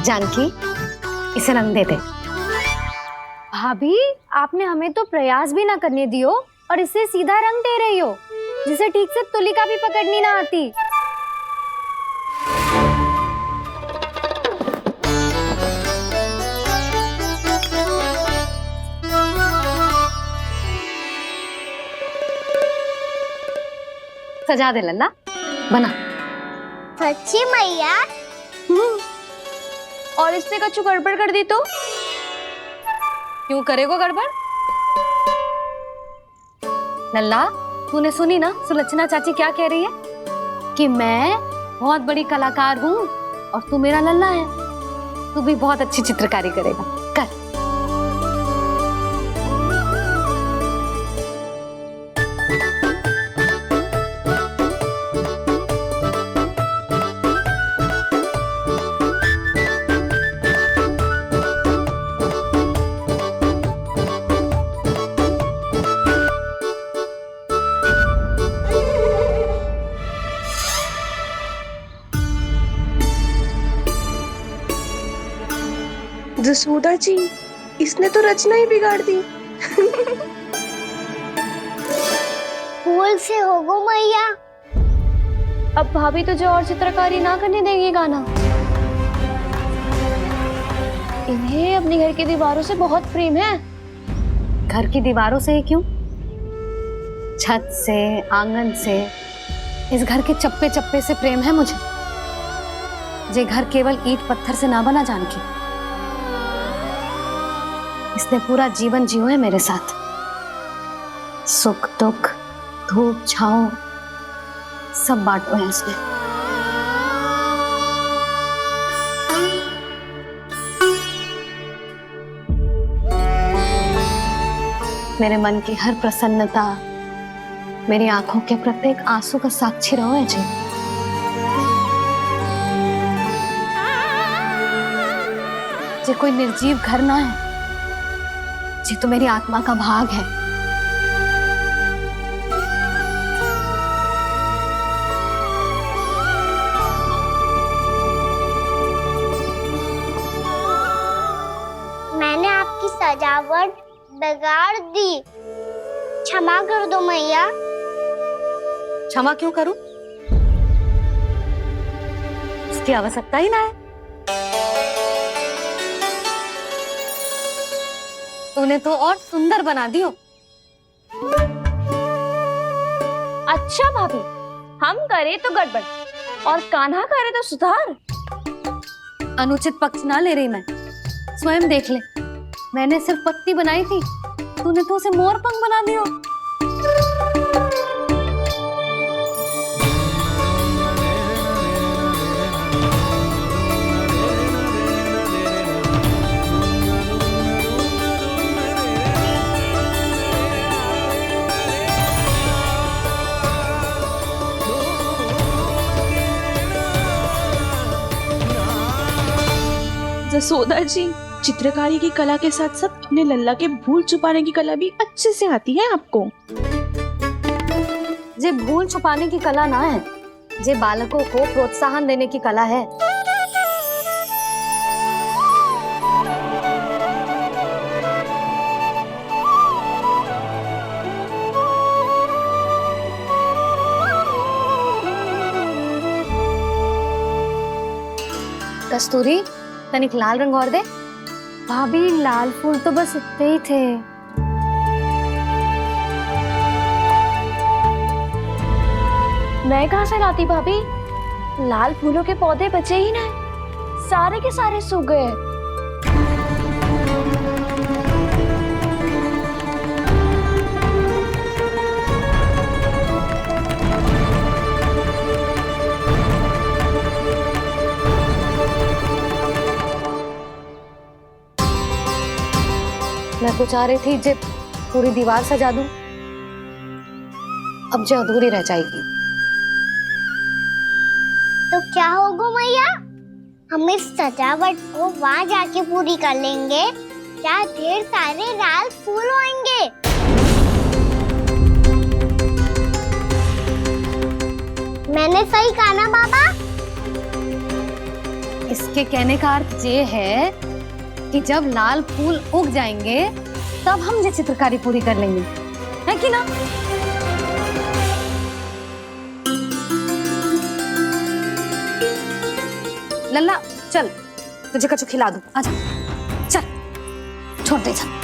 जानकी, इसे रंग दे दे। भाभी, आपने हमें तो प्रयास भी ना करने दियो और इसे सीधा रंग दे रही हो, जिसे ठीक से तुलिका भी पकड़नी ना आती। सजा दे लल्ला, बना। सच्ची मैया? और इसने कछु गड़बड़ कर दी तो? क्यों करेगो गड़बड़? लल्ला, तूने सुनी ना सुलक्षणा चाची क्या कह रही है? कि मैं बहुत बड़ी कलाकार हूँ और तू मेरा लल्ला है। तू भी बहुत अच्छी चित्रकारी करेगा, कर। जसोदा जी, इसने तो रचना ही बिगाड़ दी। फूल से होगो मैया। अब भाभी तुझे और चित्रकारी ना करने देंगी गाना। इन्हें अपने घर की दीवारों से बहुत प्रेम है। घर की दीवारों से ही क्यों? छत से, आंगन से, इस घर के चप्पे चप्पे से प्रेम है मुझे। ये घर केवल ईंट पत्थर से ना बना जानकी। इसने पूरा जीवन जियो है मेरे साथ। सुख दुख, धूप छांव सब बांटो है इसने। मेरे मन की हर प्रसन्नता, मेरी आंखों के प्रत्येक आंसू का साक्षी रहो है जी। ये कोई निर्जीव घर ना है, ये तो मेरी आत्मा का भाग है। मैंने आपकी सजावट बिगाड़ दी, क्षमा कर दो मैया। क्षमा क्यों करूं? इसकी आवश्यकता ही ना है। तूने तो और सुंदर बना दियो। अच्छा भाभी, हम करे तो गड़बड़ और कान्हा करे तो सुधार। अनुचित पक्ष ना ले रही मैं, स्वयं देख ले। मैंने सिर्फ पत्ती बनाई थी, तूने तो उसे मोरपंख बना दियो। जसोदा जी, चित्रकारी की कला के साथ साथ अपने लल्ला के भूल छुपाने की कला भी अच्छे से आती है आपको। ये भूल छुपाने की कला ना है, ये बालकों को प्रोत्साहन देने की कला है। कस्तूरी, तनिक लाल रंग और दे। भाभी, लाल फूल तो बस इतने ही थे। मैं कहाँ से लाती भाभी? लाल फूलों के पौधे बचे ही ना, सारे के सारे सूख गए। मैं तो चाह रही थी जे पूरी दीवार सजा दूं, अब जो अधूरी रह जाएगी। तो क्या होगा मैया? हम इस सजावट को वहाँ जाके पूरी कर लेंगे, जहाँ ढेर सारे लाल फूल होंगे। मैंने सही कहा ना बाबा? इसके कहने का अर्थ ये है कि जब लाल फूल उग जाएंगे तब हम ये चित्रकारी पूरी कर लेंगे, है कि ना? लल्ला चल, तुझे कछु खिला दूं, आजा चल, छोड़ दे चल।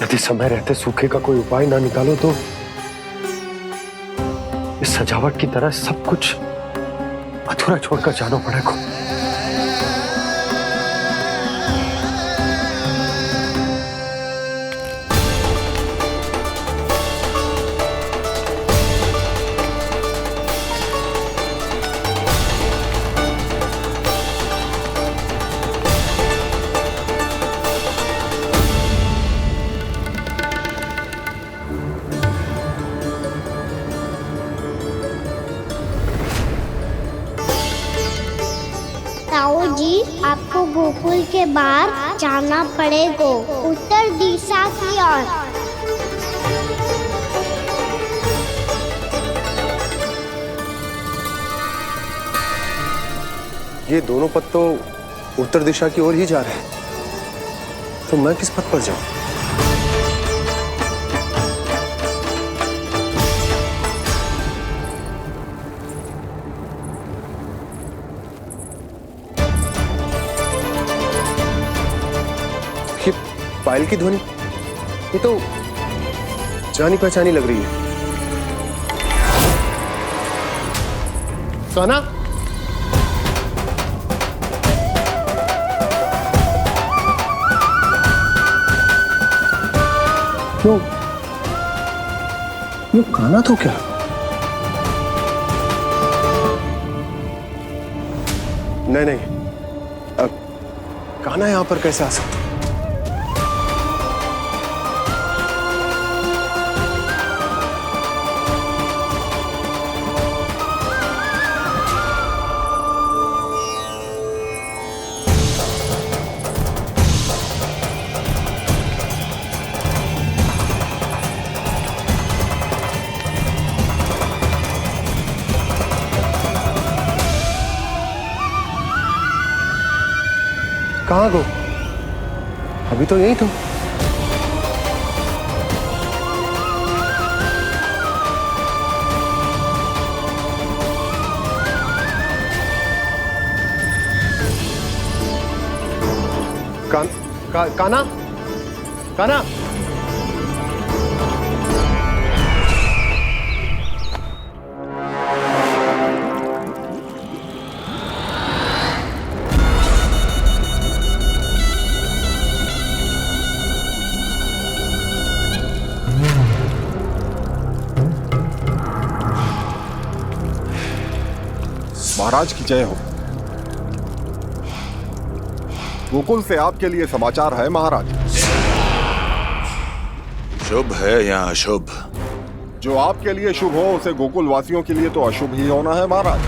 यदि समय रहते सूखे का कोई उपाय ना निकालो तो इस सजावट की तरह सब कुछ अधूरा छोड़कर जाना पड़ेगा। ताऊ जी, आपको गोकुल के बाहर जाना पड़ेगा, उत्तर दिशा की ओर। ये दोनों पथ तो उत्तर दिशा की ओर ही जा रहे हैं, तो मैं किस पथ पर जाऊं? ये पायल की ध्वनि, ये तो जानी पहचानी लग रही है। कान्हा, यो कान्हा तो क्या? नहीं, अब कान्हा यहां पर कैसे आ सकता? कहाँ गो? अभी तो यही तो। कान्हा, कान्हा, महाराज की जय हो। गोकुल से आपके लिए समाचार है महाराज। शुभ है या अशुभ? जो आपके लिए शुभ हो उसे गोकुल वासियों के लिए तो अशुभ ही होना है महाराज।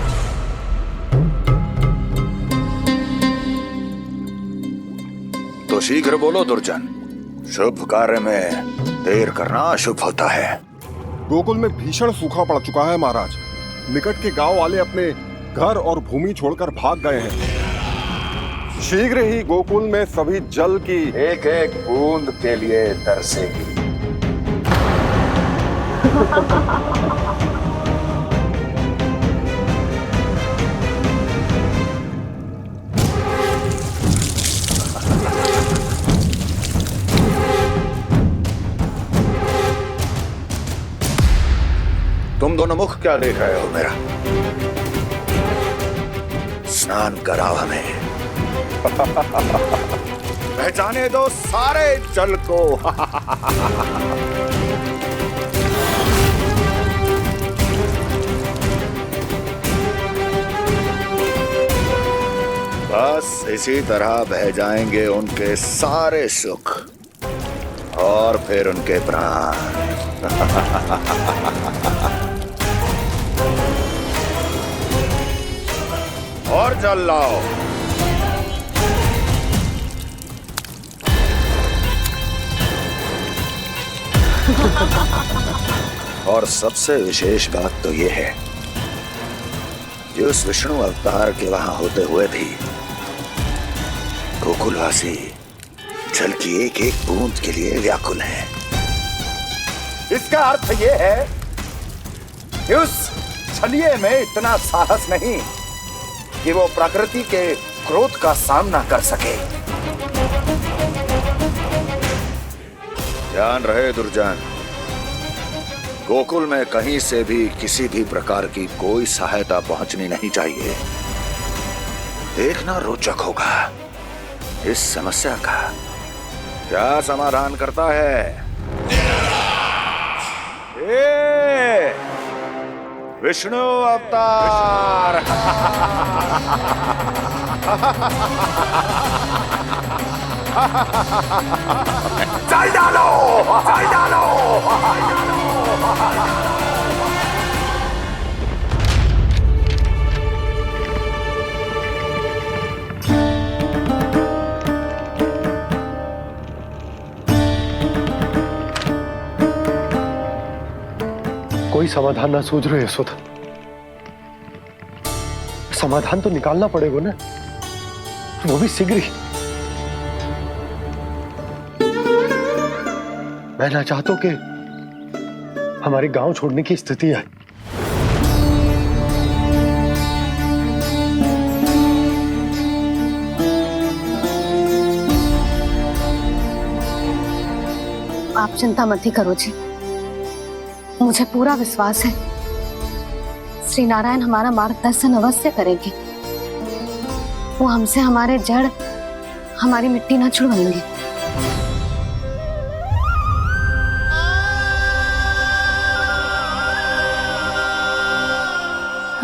तो शीघ्र बोलो दुर्जन, शुभ कार्य में देर करना अशुभ होता है। गोकुल में भीषण सूखा पड़ चुका है महाराज। निकट के गांव वाले अपने घर और भूमि छोड़कर भाग गए हैं। शीघ्र ही गोकुल में सभी जल की एक एक बूंद के लिए तरसेगी। तुम दोनों मुख क्या देख रहे हो मेरा? स्नान कराओ हमें। पहचाने दो सारे जल को। बस इसी तरह बह जाएंगे उनके सारे सुख और फिर उनके प्राण। जल लाओ। और सबसे विशेष बात तो ये है कि उस विष्णु अवतार के वहां होते हुए भी गोकुलवासी जल की एक एक बूंद के लिए व्याकुल है। इसका अर्थ ये है कि उस छलिए में इतना साहस नहीं कि वो प्रकृति के क्रोध का सामना कर सके। ध्यान रहे दुर्जन, गोकुल में कहीं से भी किसी भी प्रकार की कोई सहायता पहुंचनी नहीं चाहिए। देखना रोचक होगा इस समस्या का क्या समाधान करता है। विष्णु अवतार। चल डालो, चल डालो। कोई समाधान ना सूझ रहे यशोदा। समाधान तो निकालना पड़ेगा ना, वो भी शीघ्र ही। मैं ना चाहता हूं कि हमारे गांव छोड़ने की स्थिति है। आप चिंता मत ही करो जी, मुझे पूरा विश्वास है श्री नारायण हमारा मार्गदर्शन अवश्य करेंगे। वो हमसे हमारे जड़, हमारी मिट्टी ना छुड़वाएंगे।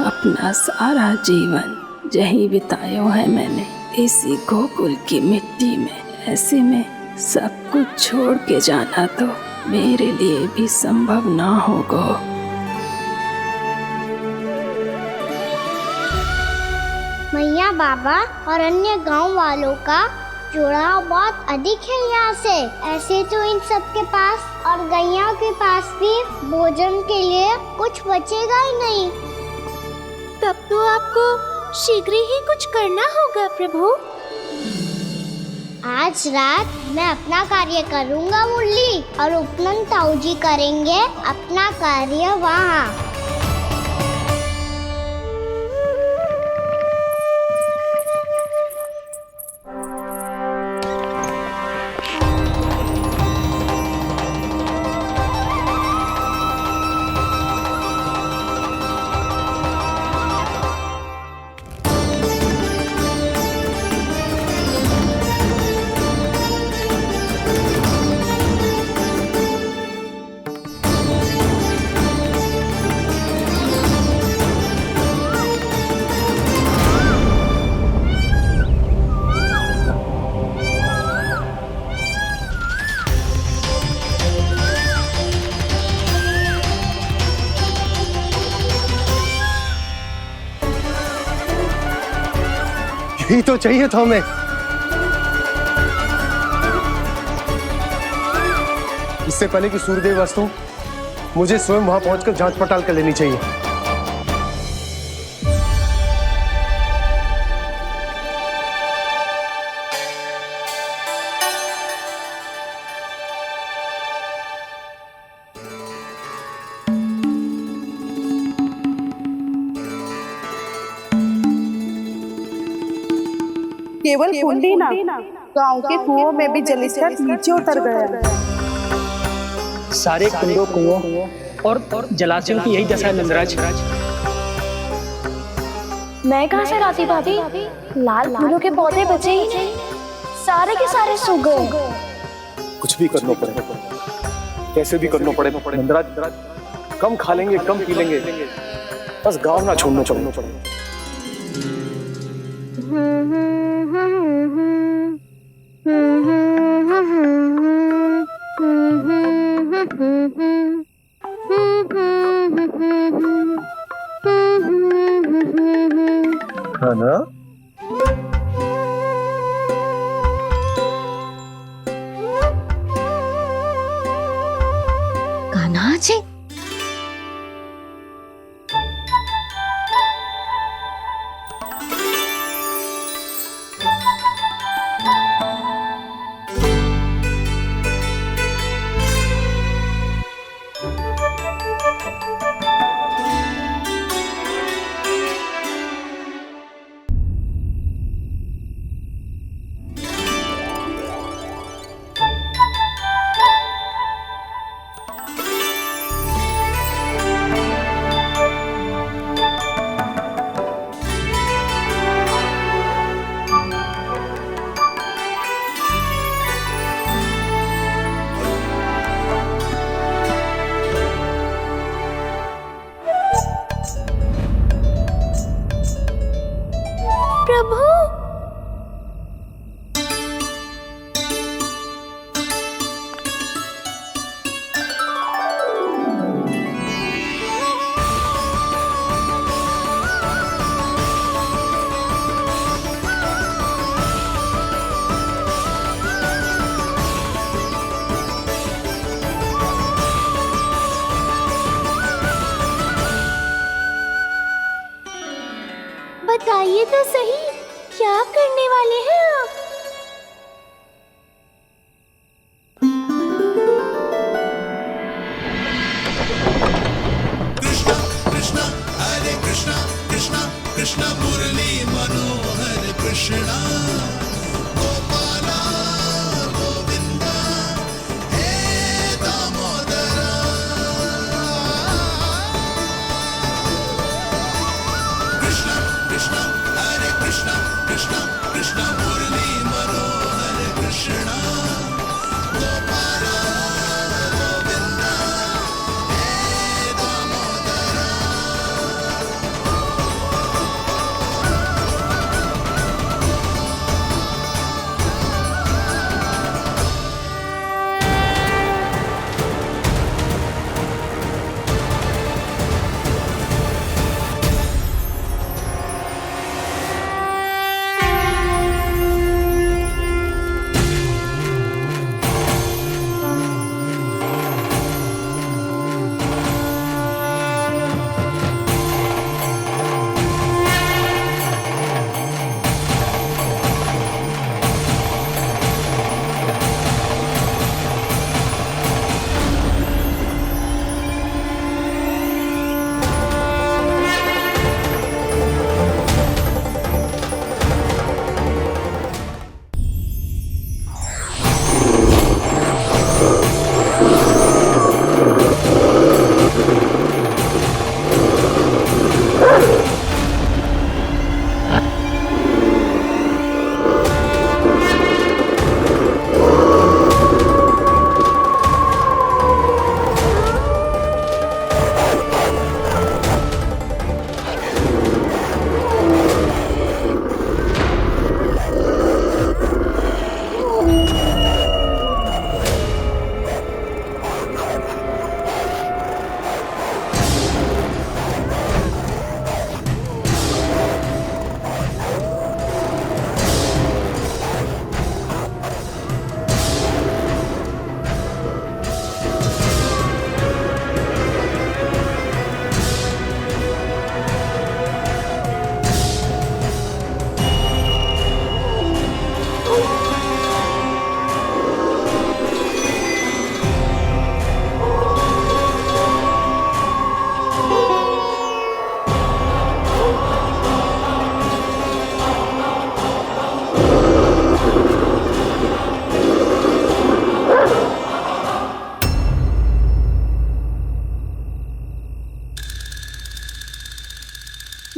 अपना सारा जीवन यही बिताया है मैंने, इसी गोकुल की मिट्टी में। ऐसे में सब कुछ छोड़ के जाना तो मेरे लिए भी संभव ना होगा। मैया, बाबा और अन्य गांव वालों का जुड़ाव बहुत अधिक है यहाँ से। ऐसे तो इन सब के पास और गैया के पास भी भोजन के लिए कुछ बचेगा ही नहीं। तब तो आपको शीघ्र ही कुछ करना होगा प्रभु। आज रात मैं अपना कार्य करूँगा मुरली, और उपनंद ताऊ जी करेंगे अपना कार्य वहाँ। यही तो चाहिए था हमें। इससे पहले कि सूर्यदेव अस्त हो, मुझे स्वयं वहां पहुंचकर जांच पड़ताल कर लेनी चाहिए। केवल कुंडी ना, गांव के कुओं में भी जलस्तर नीचे उतर गया। सारे कुंडों, कुओं और जलाशयों की यही दशा है नंदराज। मैं कहाँ से लाती भाभी? लाल फूलों के पौधे बचे ही नहीं, सारे के सारे सूख गए। कुछ भी करना पड़ेगा, कैसे भी करना पड़ेगा नंदराज। कम खा लेंगे, कम पी लेंगे, बस गांव ना छोड़ना पड़ेगा। है ना? प्रभु। बताइए तो सही, क्या करने वाले हैं आप? कृष्णा कृष्णा हरे कृष्णा कृष्णा कृष्णा मुरली मनोहर कृष्णा गोपाला गोविंदा हे दामोदरा। कृष्णा कृष्णा हरे कृष्णा कृष्णा कृष्णा मुरली मनोहर कृष्णा गोपाला गोविंदा हे दामोदरा।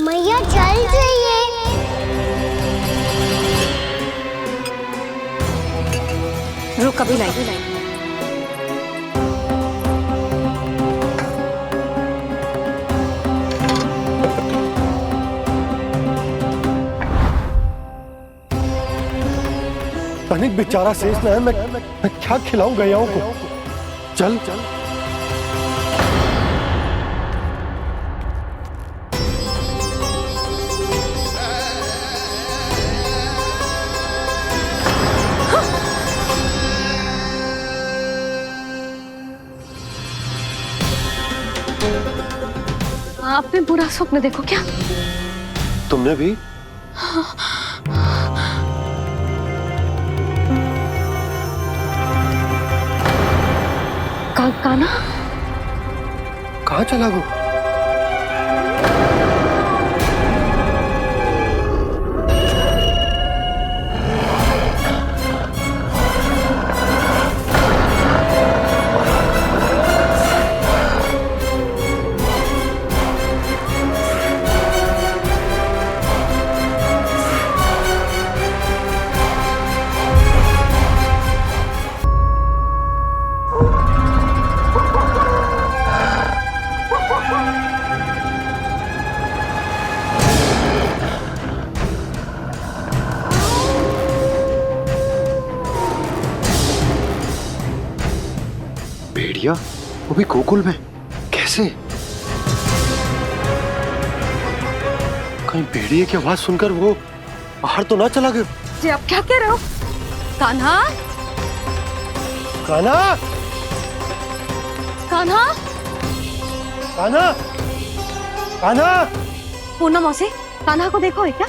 मैया जल जाइए। रुक अभी लाई। तनिक बेचारा शेष न है, मैं क्या खिलाऊं गयाओं को। चल चल आपने बुरा स्वप्न देखो क्या? तुमने भी? काना कहाँ चला गो? भेड़िया, वो भी गोकुल में, कैसे? कहीं भेड़िए की आवाज सुनकर वो बाहर तो ना चला गया? जी आप क्या कह रहे हो? कान्हा, कान्हा, कान्हा, कान्हा, कान्हा! पूर्णा मौसी, कान्हा को देखो है क्या?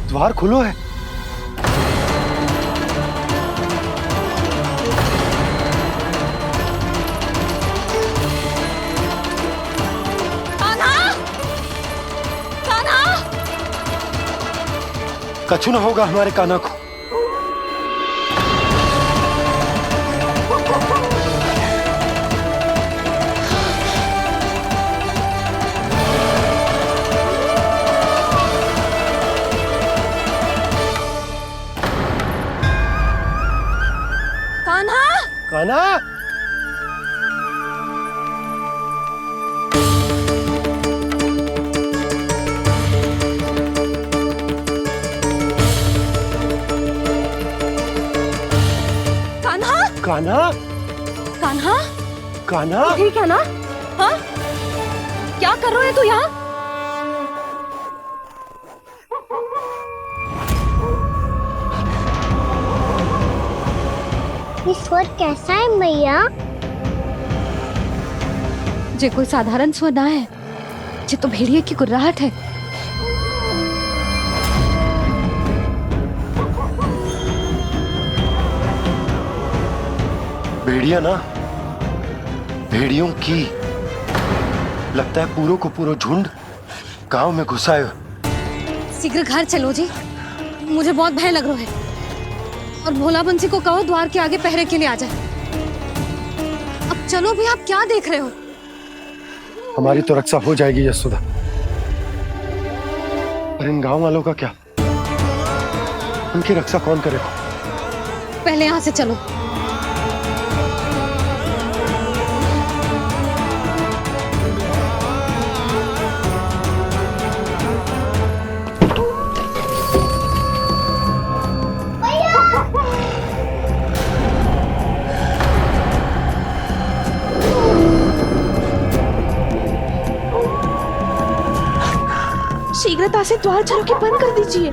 द्वार खुलो है। कछु ना होगा हमारे कान्हा को। कान्हा, कान्हा, कान्हा, कान्हा, कान्हा, ठीक है ना? हाँ? क्या कर रहे हो तू यहाँ? ये स्वर कैसा है मैया? जे कोई साधारण स्वर ना है, जे तो भेड़िए की गुर्राहट है। भेड़िया ना, भेड़ियों की, लगता है पूरो को पूरो झुंड गांव में घुसा है। शीघ्र घर चलो जी, मुझे बहुत भय लग रहा है। और भोला बंसी को कहो द्वार के आगे पहरे के लिए आ जाए। अब चलो भी, आप क्या देख रहे हो? हमारी तो रक्षा हो जाएगी यशोदा, पर इन गांव वालों का क्या? उनकी रक्षा कौन करेगा? पहले यहाँ से चलो। शीघ्रता से द्वार चलो के बंद कर दीजिए।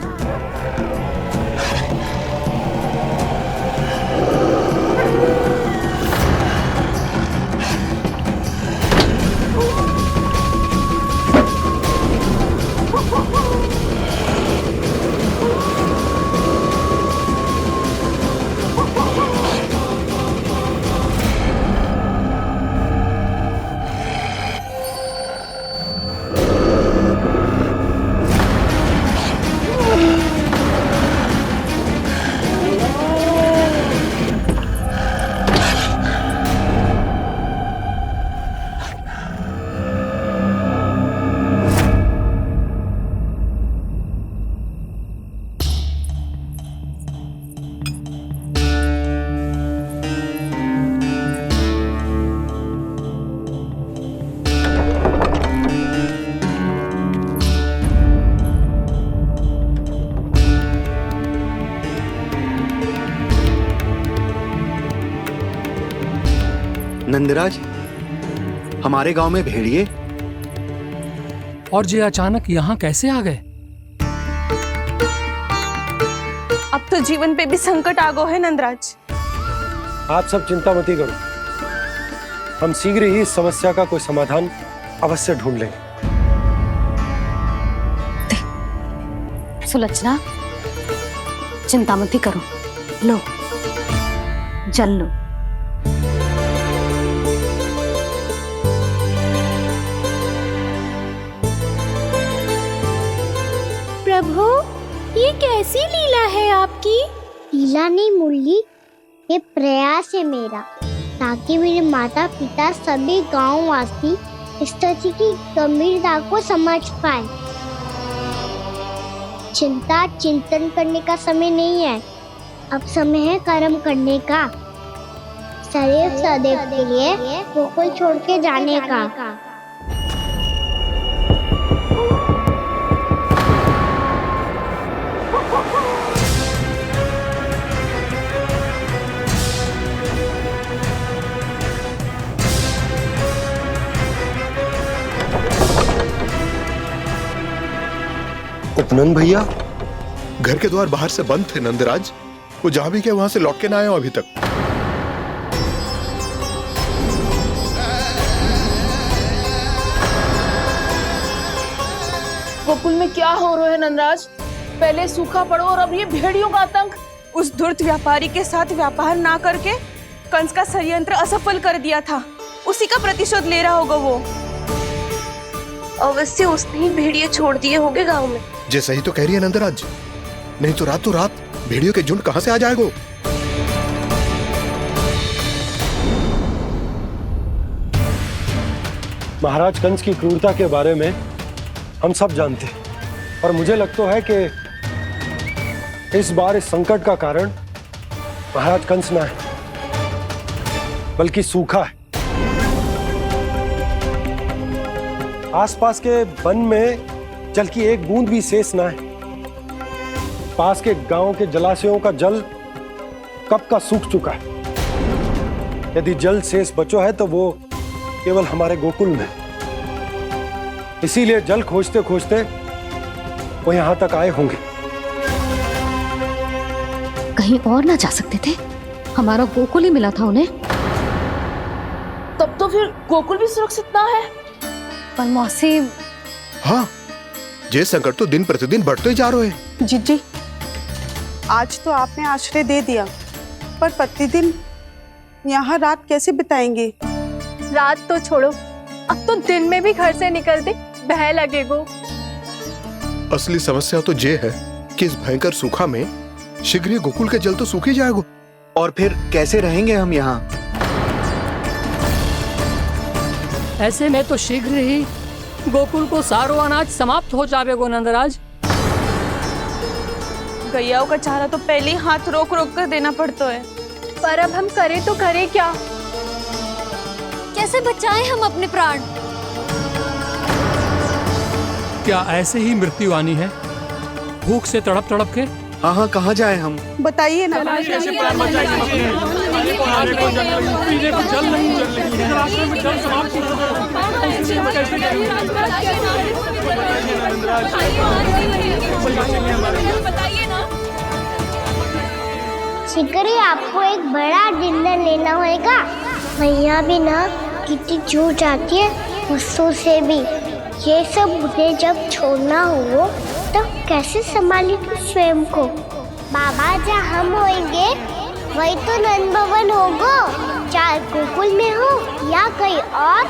नंदराज, हमारे गांव में भेड़िए और ये अचानक यहाँ कैसे आ गए? अब तो जीवन पे भी संकट आ गो है नंदराज। आप सब चिंता मत करो, हम शीघ्र ही इस समस्या का कोई समाधान अवश्य ढूंढ लेंगे। सुलक्षणा, चिंता मत करो, लो जल लो। प्रभु, ये कैसी लीला है आपकी? लीला नहीं मुरली, ये प्रयास है मेरा, ताकि मेरे माता पिता सभी गांव वासी स्थिति की गंभीरता को समझ पाए। चिंता चिंतन करने का समय नहीं है, अब समय है कर्म करने का, सदैव सदैव के लिए गोकुल छोड़ के जाने का। सुनन भैया, घर के द्वार बाहर से बंद थे नंदराज। वो जहां भी गए वहां से लौट के ना आए हो अभी तक। गोकुल में क्या हो रहा है नंदराज? पहले सूखा पड़ो और अब ये भेड़ियों का आतंक। उस धूर्त व्यापारी के साथ व्यापार ना करके कंस का षड्यंत्र असफल कर दिया था, उसी का प्रतिशोध ले रहा होगा वो। अवश्य उसने ही भेड़िए छोड़ दिए होंगे गांव में। जे सही तो कह रही है नंदराज, नहीं तो रात भेड़ियों के झुंड कहां से आ जाएगा? महाराज कंस की क्रूरता के बारे में हम सब जानते हैं, और मुझे लगता है कि इस बार इस संकट का कारण महाराज कंस ना है, बल्कि सूखा है। आसपास के वन में जल की एक बूंद भी शेष ना है। पास के गांव के जलाशयों का जल कब का सूख चुका है। यदि जल शेष बचो है तो वो केवल हमारे गोकुल में। इसीलिए जल खोजते खोजते वो यहां तक आए होंगे। कहीं और ना जा सकते थे? हमारा गोकुल ही मिला था उन्हें। तब तो फिर गोकुल भी सुरक्षित ना है। पर मौसी, हाँ, ये संकट तो दिन प्रतिदिन बढ़ते जा रहे हैं। जीजी, आज तो आपने आश्रय दे दिया, पर प्रतिदिन यहाँ रात कैसे बिताएंगे? रात तो छोड़ो, अब तो दिन में भी घर से निकलते भय लगेगो। असली समस्या तो ये है कि इस भयंकर सूखा में शीघ्र ही गोकुल के जल तो सूख ही जाएगा। और फिर कैसे रहेंगे हम यहाँ? ऐसे में तो शीघ्र ही गोकुल को सारो अनाज समाप्त हो जाएगो नंदराज। गैयाओं का चारा तो पहले ही हाथ रोक रोक कर देना पड़ता है। पर अब हम करें तो करें क्या? कैसे बचाएं हम अपने प्राण? क्या ऐसे ही मृत्यु आनी है, भूख से तड़प तड़प के? हाँ, कहाँ जाए हम? बताइए ना। कैसे प्राण बचाएंगे? पीने को जल नहीं, जल नहीं है, रास्ते में जल समाप्त हो शीघ्र ही आपको एक बड़ा डिनर लेना होगा। मैया भी ना कितनी जूझ जाती है गुस्सों से भी। ये सब उन्हें जब छोड़ना हो तो कैसे संभाली तू स्वयं को? बाबा जहाँ हम होंगे वही तो नंद भवन होगा, चाहे गोकुल में हो या कहीं और।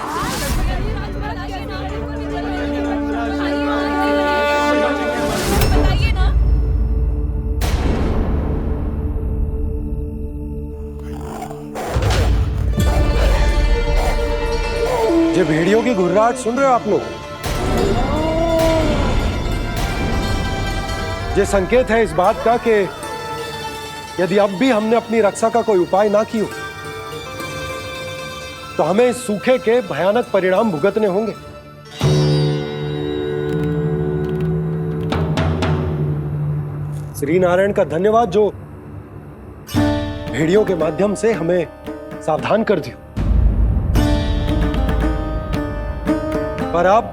ये भेड़ियों की घुर्राहट सुन रहे हो आप लोग? ये संकेत है इस बात का कि यदि अब भी हमने अपनी रक्षा का कोई उपाय ना किया तो हमें इस सूखे के भयानक परिणाम भुगतने होंगे। श्री नारायण का धन्यवाद जो भेड़ियों के माध्यम से हमें सावधान कर दिया। पर अब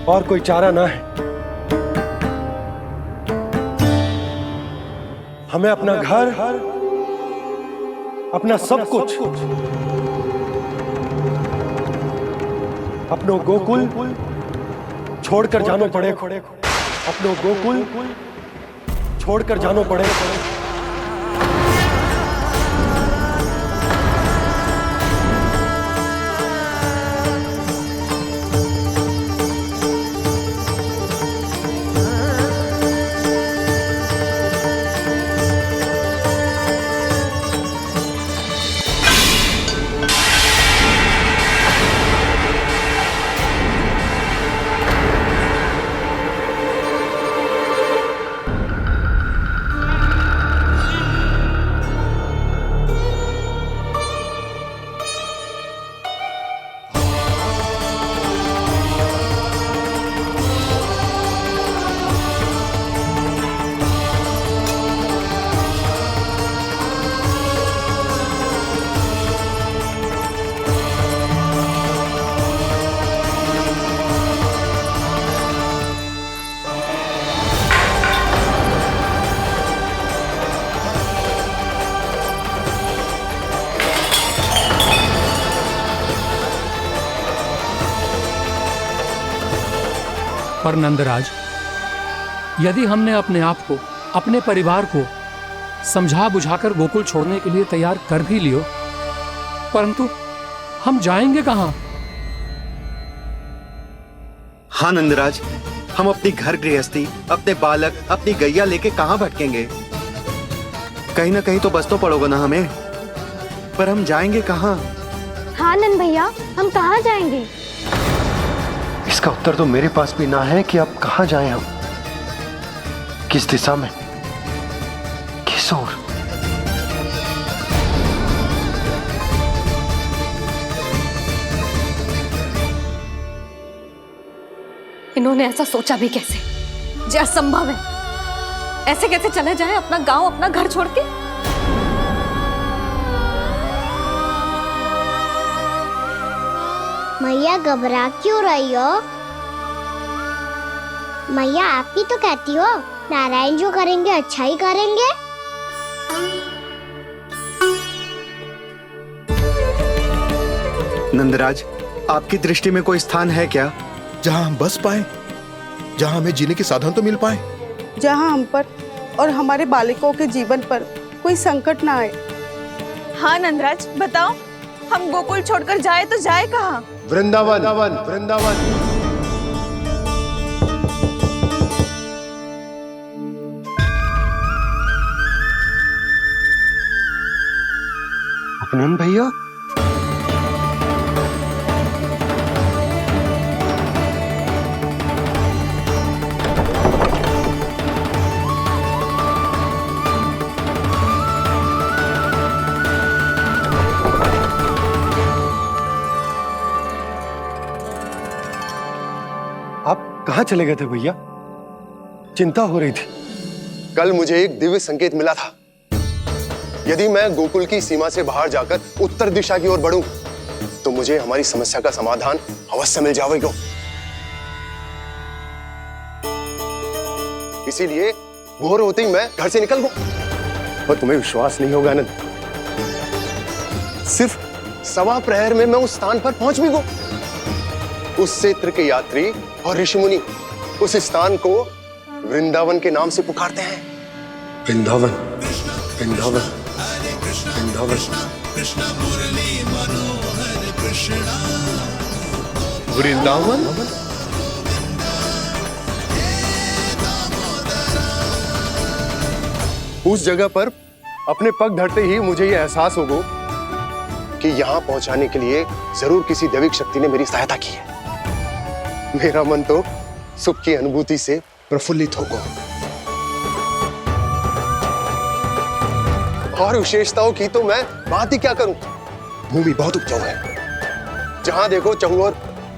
और कोई चारा ना है। हमें अपना घर, अपना सब कुछ, अपनो गोकुल छोड़कर जानो पड़े। अपनो गोकुल छोड़कर जानो पड़े। पर नंदराज, यदि हमने अपने आप को, अपने परिवार को समझा बुझाकर गोकुल छोड़ने के लिए तैयार कर भी लियो, परंतु हम जाएंगे कहां? हाँ नंदराज, हम अपनी घर गृहस्थी, अपने बालक, अपनी गैया लेके कहाँ भटकेंगे? कहीं ना कहीं तो बस तो पड़ोगे ना हमें, पर हम जाएंगे कहाँ? हाँ नंद भैया, हम कहाँ जाएंगे? इसका उत्तर तो मेरे पास भी ना है कि अब कहाँ जाएं हम, किस दिशा में, किस ओर। इन्होंने ऐसा सोचा भी कैसे? जो असंभव है। ऐसे कैसे चले जाए अपना गांव, अपना घर छोड़ के? मैया घबरा क्यों रही हो? मैया आप ही तो कहती हो नारायण जो करेंगे अच्छा ही करेंगे। नंदराज, आपकी दृष्टि में कोई स्थान है क्या जहां हम बस पाए, जहां हमें जीने के साधन तो मिल पाए, जहाँ हम पर और हमारे बालकों के जीवन पर कोई संकट ना आए? हाँ नंदराज, बताओ, हम गोकुल छोड़कर जाए तो जाए कहाँ? वृंदावन, वृंदावन। अपनन भैया, आप कहाँ चले गए थे भैया? चिंता हो रही थी। कल मुझे एक दिव्य संकेत मिला था। यदि मैं गोकुल की सीमा से बाहर जाकर उत्तर दिशा की ओर बढ़ूं, तो मुझे हमारी समस्या का समाधान अवश्य मिल जाएगा। इसीलिए भोर होते ही मैं घर से निकल गया। और तुम्हें विश्वास नहीं होगा आनंद, सिर्फ 1.25 प्रहर में मैं उस स्थान पर पहुंच भी गया। उस क्षेत्र के यात्री और ऋषिमुनि उस स्थान को वृंदावन के नाम से पुकारते हैं। वृंदावन, वृंदावन, वृंदावन। वृंदावन। उस जगह पर अपने पग धरते ही मुझे यह एहसास होगा कि यहां पहुंचाने के लिए जरूर किसी दैविक शक्ति ने मेरी सहायता की है। मेरा मन तो सुख की अनुभूति से प्रफुल्लित होगा। और विशेषताओं की तो मैं बात ही क्या करूं। भूमि बहुत उपजाऊ है, जहां देखो चहुओर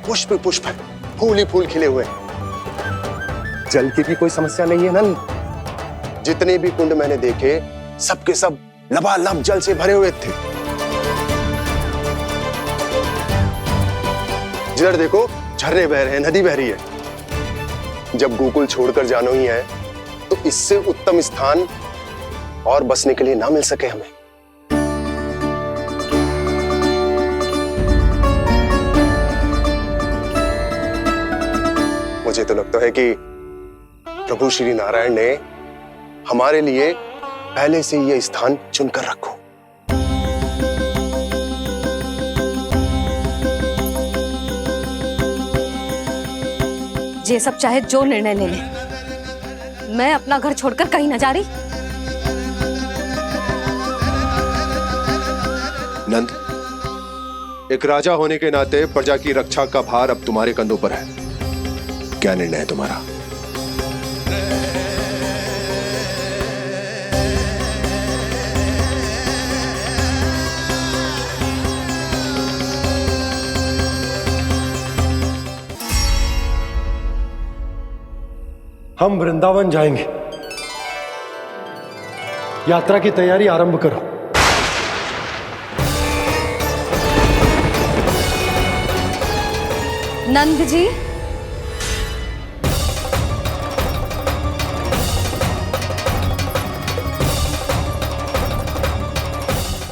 पुष्प पुष्प है, फूल ही फूल खिले हुए हैं। जल की भी कोई समस्या नहीं है नंद। जितने भी कुंड मैंने देखे, सबके सब लबालब जल से भरे हुए थे। जिधर देखो झरने बह रहे हैं, नदी बह रही है। जब गोकुल छोड़कर जाना ही है, तो इससे उत्तम स्थान और बसने के लिए ना मिल सके हमें। मुझे तो लगता है कि प्रभु श्री नारायण ने हमारे लिए पहले से यह स्थान चुनकर रखो। ये सब चाहे जो निर्णय ले ले, मैं अपना घर छोड़कर कहीं न जा रही। नंद, एक राजा होने के नाते प्रजा की रक्षा का भार अब तुम्हारे कंधों पर है। क्या निर्णय है तुम्हारा? हम वृंदावन जाएंगे। यात्रा की तैयारी आरंभ करो। नंद जी,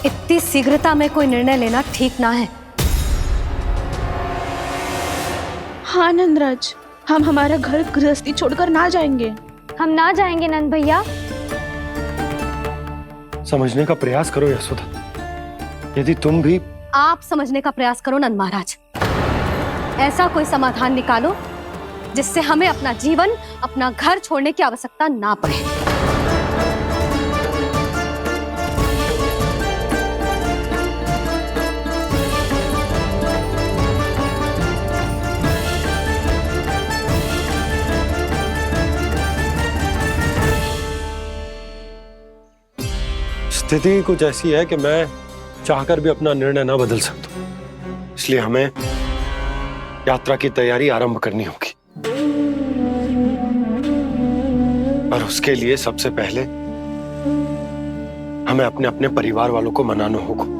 इतनी शीघ्रता में कोई निर्णय लेना ठीक ना है। हाँ नंदराज, हम हमारा घर गृहस्थी छोड़कर ना जाएंगे। हम ना जाएंगे नंद भैया। समझने का प्रयास करो यशोदा। यदि तुम भी आप समझने का प्रयास करो नंद महाराज। ऐसा कोई समाधान निकालो जिससे हमें अपना जीवन, अपना घर छोड़ने की आवश्यकता ना पड़े। स्थिति कुछ ऐसी है कि मैं चाहकर भी अपना निर्णय ना बदल सकता, इसलिए हमें यात्रा की तैयारी आरंभ करनी होगी। और उसके लिए सबसे पहले हमें अपने अपने परिवार वालों को मनाना होगा।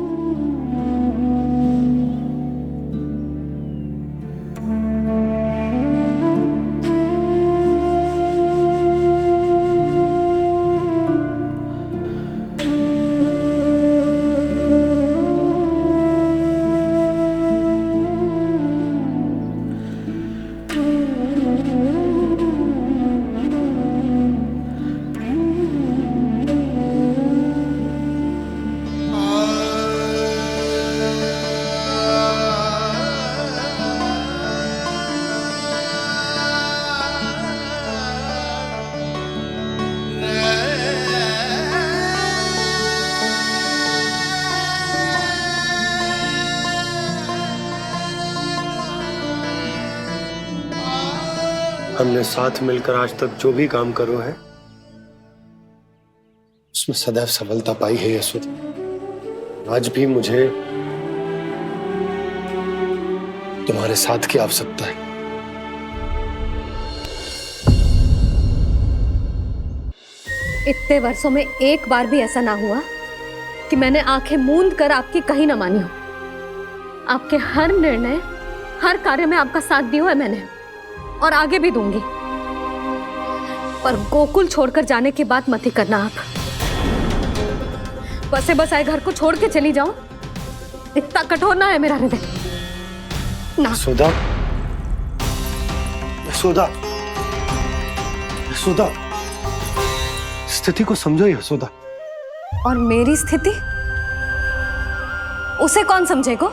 हमने साथ मिलकर आज तक जो भी काम करो है उसमें सदैव सफलता पाई है यशोदा। आज भी मुझे तुम्हारे साथ की आवश्यकता है। इतने वर्षों में एक बार भी ऐसा ना हुआ कि मैंने आंखें मूंद कर आपकी कहीं ना मानी हो। आपके हर निर्णय, हर कार्य में आपका साथ दिया है मैंने, और आगे भी दूंगी। पर गोकुल छोड़कर जाने की बात मत ही करना आप। बसे बसाए घर को छोड़ के चली जाऊं, इतना कठोर ना है मेरा हृदय ना। यशोदा, यशोदा, यशोदा, स्थिति को समझो यशोदा। और मेरी स्थिति उसे कौन समझेगा?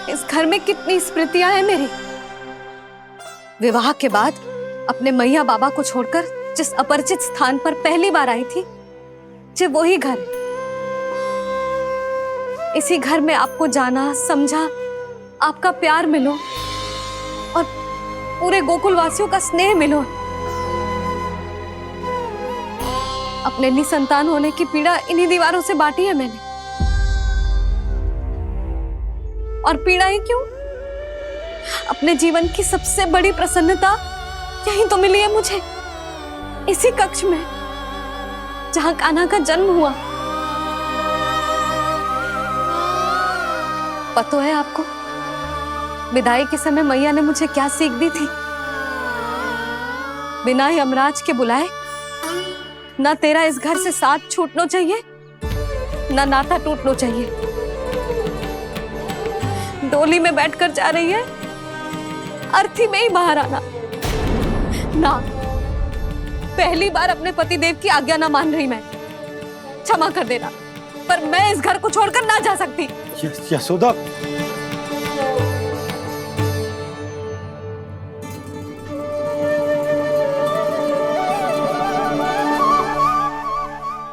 इस घर में कितनी स्मृतियां हैं मेरी। विवाह के बाद अपने मैया बाबा को छोड़कर जिस अपरिचित स्थान पर पहली बार आई थी, जो वही घर। इसी घर में आपको जाना, समझा, आपका प्यार मिलो और पूरे गोकुल वासियों का स्नेह मिलो। अपने निसंतान होने की पीड़ा इन्हीं दीवारों से बांटी है मैंने। और पीड़ा ही क्यों? अपने जीवन की सबसे बड़ी प्रसन्नता यहीं तो मिली है मुझे, इसी कक्ष में जहां कान्हा का जन्म हुआ। पता है आपको विदाई के समय मैया ने मुझे क्या सीख दी थी? बिना यमराज के बुलाए ना तेरा इस घर से साथ छूटना चाहिए, ना नाता टूटना चाहिए। डोली में बैठकर जा रही है, अर्थी में ही बाहर आना ना। पहली बार अपने पति देव की आज्ञा ना मान रही मैं, क्षमा कर देना, पर मैं इस घर को छोड़कर ना जा सकती। यशोदा,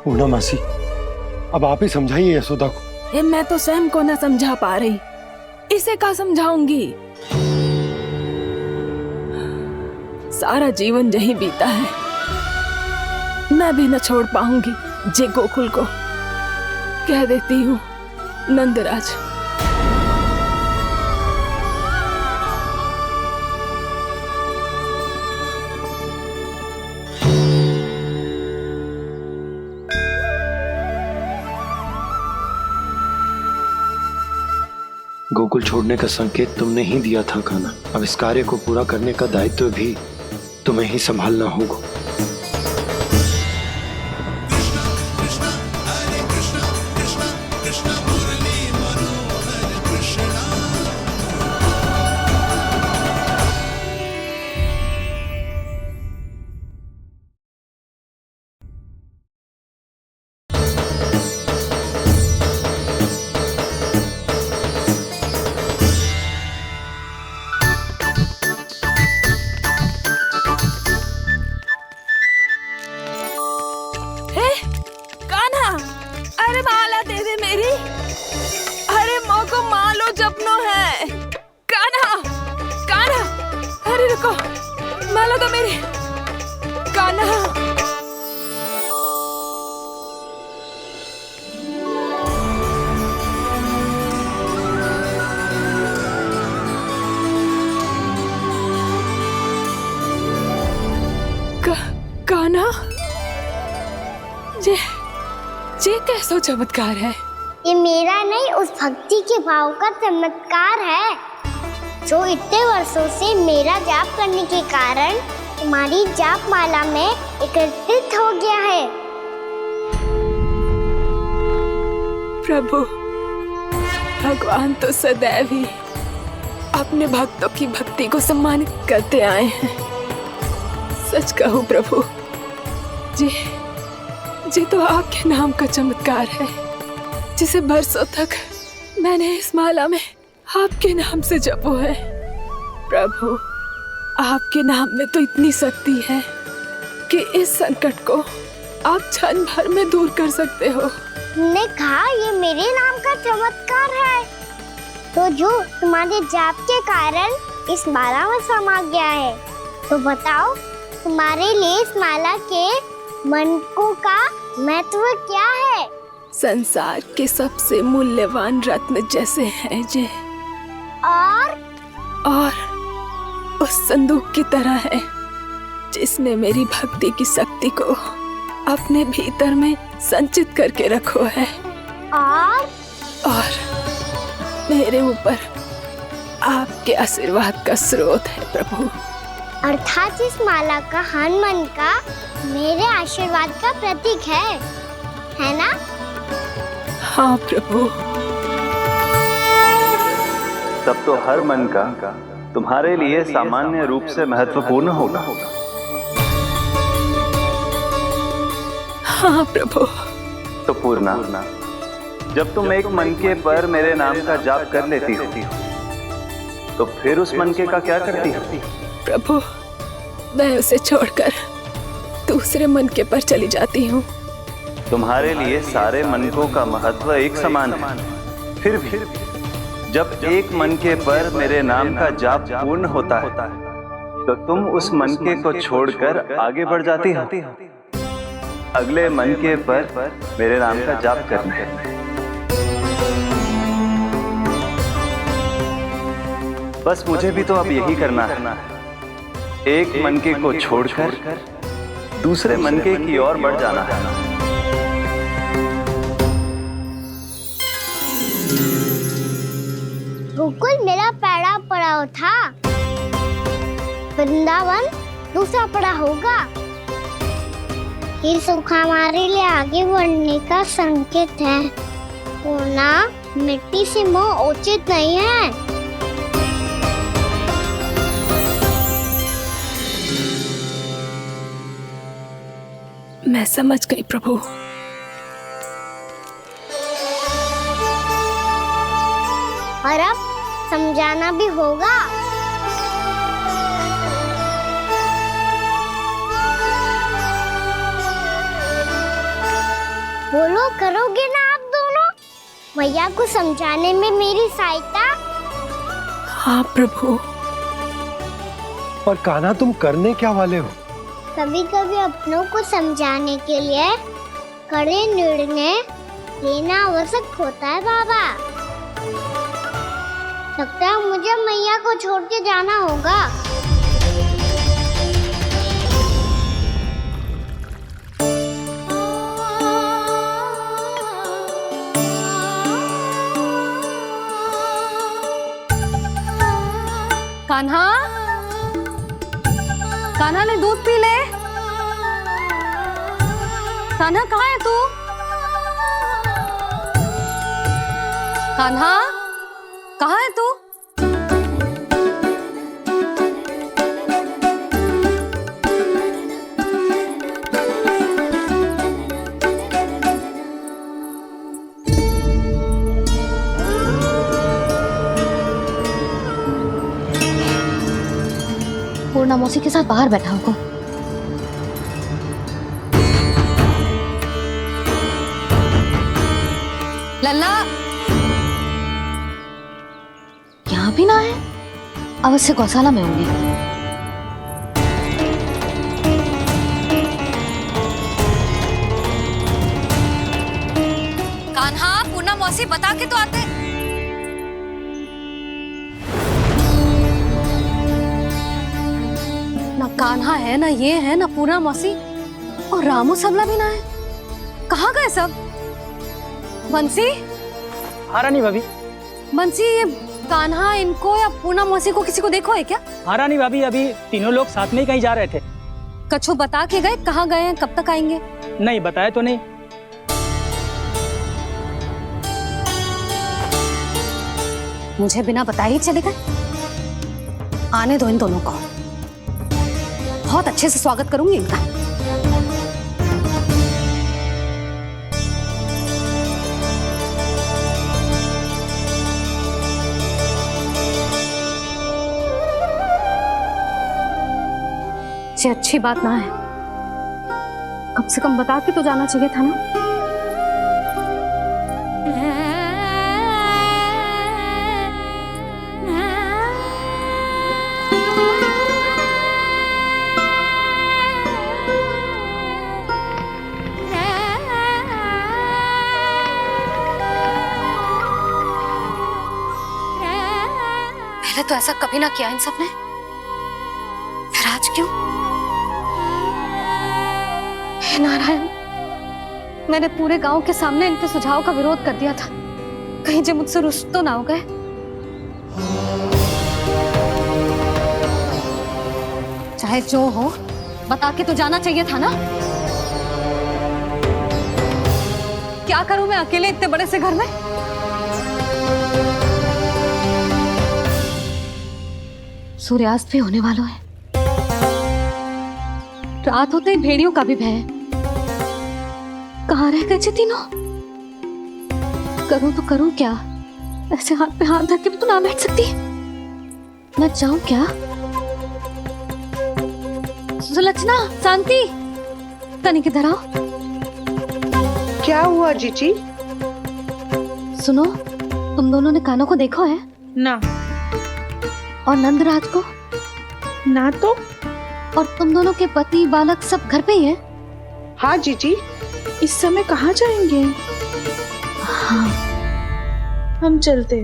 पूर्णा मासी, अब आप ही समझाइए यशोदा को। ये मैं तो स्वयं को न समझा पा रही, इसे क्या समझाऊंगी? सारा जीवन यही बीता है, मैं भी न छोड़ पाऊंगी जे गोकुल को। कह देती हूँ नंदराज। गोकुल छोड़ने का संकेत तुमने ही दिया था कान्हा। अब इस कार्य को पूरा करने का दायित्व भी तुम्हें ही संभालना होगा। सपनों है। कान्हा, कान्हा, अरे रुको, माला तो मेरी। कान्हा, कान्हा, ये कैसा चमत्कार है? ये मेरा नहीं, उस भक्ति के भाव का चमत्कार है जो इतने वर्षों से मेरा जाप करने के कारण तुम्हारी जाप माला में एकत्रित हो गया है। प्रभु, भगवान तो सदैव ही अपने भक्तों की भक्ति को सम्मानित करते आए हैं। सच कहूँ प्रभु, जी तो आपके नाम का चमत्कार है, जिसे बरसों तक मैंने इस माला में आपके नाम से जपो है। प्रभु, आपके नाम में तो इतनी शक्ति है कि इस संकट को आप क्षण भर में दूर कर सकते हो। तुमने कहा ये मेरे नाम का चमत्कार है, तो जो तुम्हारे जाप के कारण इस माला में समा गया है, तो बताओ तुम्हारे लिए इस माला के मनकों का महत्व क्या है? संसार के सबसे मूल्यवान रत्न जैसे हैं जे, और उस संदूक की तरह है जिसने मेरी भक्ति की शक्ति को अपने भीतर में संचित करके रखो है, और मेरे ऊपर आपके आशीर्वाद का स्रोत है प्रभु। अर्थात इस माला का हनुमान का मेरे आशीर्वाद का प्रतीक है ना? हाँ प्रभु। तब तो हर मन का तुम्हारे लिए सामान्य रूप से महत्वपूर्ण होगा। हाँ प्रभु। तो पूर्णा, जब तुम एक मनके पर मेरे नाम का जाप कर लेती हो, तो फिर उस मनके का क्या करती हो? प्रभु, मैं उसे छोड़कर दूसरे मनके पर चली जाती हूँ। तुम्हारे लिए सारे मनकों का महत्व एक समान है। फिर भी जब एक मनके पर मेरे नाम का जाप पूर्ण होता है, तो तुम उस मनके को छोड़कर आगे बढ़ जाती हो अगले मनके पर मेरे नाम का जाप करने। बस मुझे भी तो अब यही करना है, एक मनके को छोड़कर दूसरे मनके की ओर बढ़ जाना है। गोकुल मेरा पहला पड़ाव था, वृंदावन दूसरा पड़ा होगा। ये सुख हमारे लिए आगे बढ़ने का संकेत है। पूर्णा, मिट्टी से मोह उचित नहीं है। मैं समझ गई प्रभु। और अब समझाना भी होगा। बोलो, करोगे ना आप दोनों? भैया को समझाने में मेरी सहायता? हाँ प्रभु। पर कान्हा, तुम करने क्या वाले हो? कभी कभी अपनों को समझाने के लिए कड़े निर्णय लेना आवश्यक होता है बाबा। लगता है मुझे मैया को छोड़ के जाना होगा। कान्हा, कान्हा ने दूध पी ले। कान्हा, कहाँ है तू? कान्हा, कहाँ है तू? पूर्णा मौसी के साथ बाहर बैठा होगा। लल्ला, भाभी ना है, अवश्य गौशाला में होंगे। कान्हा, पूनम मौसी बता के तो आते। ना कान्हा है, ना ये है, ना पूनम मौसी, और रामू सबला भी ना है। कहाँ गए सब? बंसी? हाँ रानी भाभी। बंसी, ये कान्हा इनको या पूनम मौसी को किसी को देखो है क्या? हाँ रानी भाभी, अभी तीनों लोग साथ में ही कहीं जा रहे थे। कछु बता के गए कहाँ गए हैं, कब तक आएंगे? नहीं बताया तो नहीं। मुझे बिना बताए ही चले गए? आने दो इन दोनों को, बहुत अच्छे से स्वागत करूंगी इनका। ये अच्छी बात ना है, कम से कम बता के तो जाना चाहिए था ना। पहले तो ऐसा कभी ना किया इन सब ने, फिर आज क्यों? हे नारायण, मैंने पूरे गांव के सामने इनके सुझाव का विरोध कर दिया था, कहीं जो मुझसे रुष्ट तो ना हो गए। चाहे जो हो, बता के तो जाना चाहिए था ना। क्या करूं मैं अकेले इतने बड़े से घर में? सूर्यास्त भी होने वाला है, रात होते ही भेड़ियों का भी भय है। कहाँ रह गए तीनों? करूं तो करूं क्या? ऐसे हाथ पे हाथ धर के भी तो ना बैठ सकती। मैं जाऊं क्या? सुलक्षणा, शांति, तनिक इधर आओ। क्या हुआ जीजी? सुनो, तुम दोनों ने कानों को देखो है? ना। और नंदराज को? ना तो। और तुम दोनों के पति बालक सब घर पे ही हैं? हाँ जीजी, इस समय कहाँ जाएंगे? हाँ, हम चलते।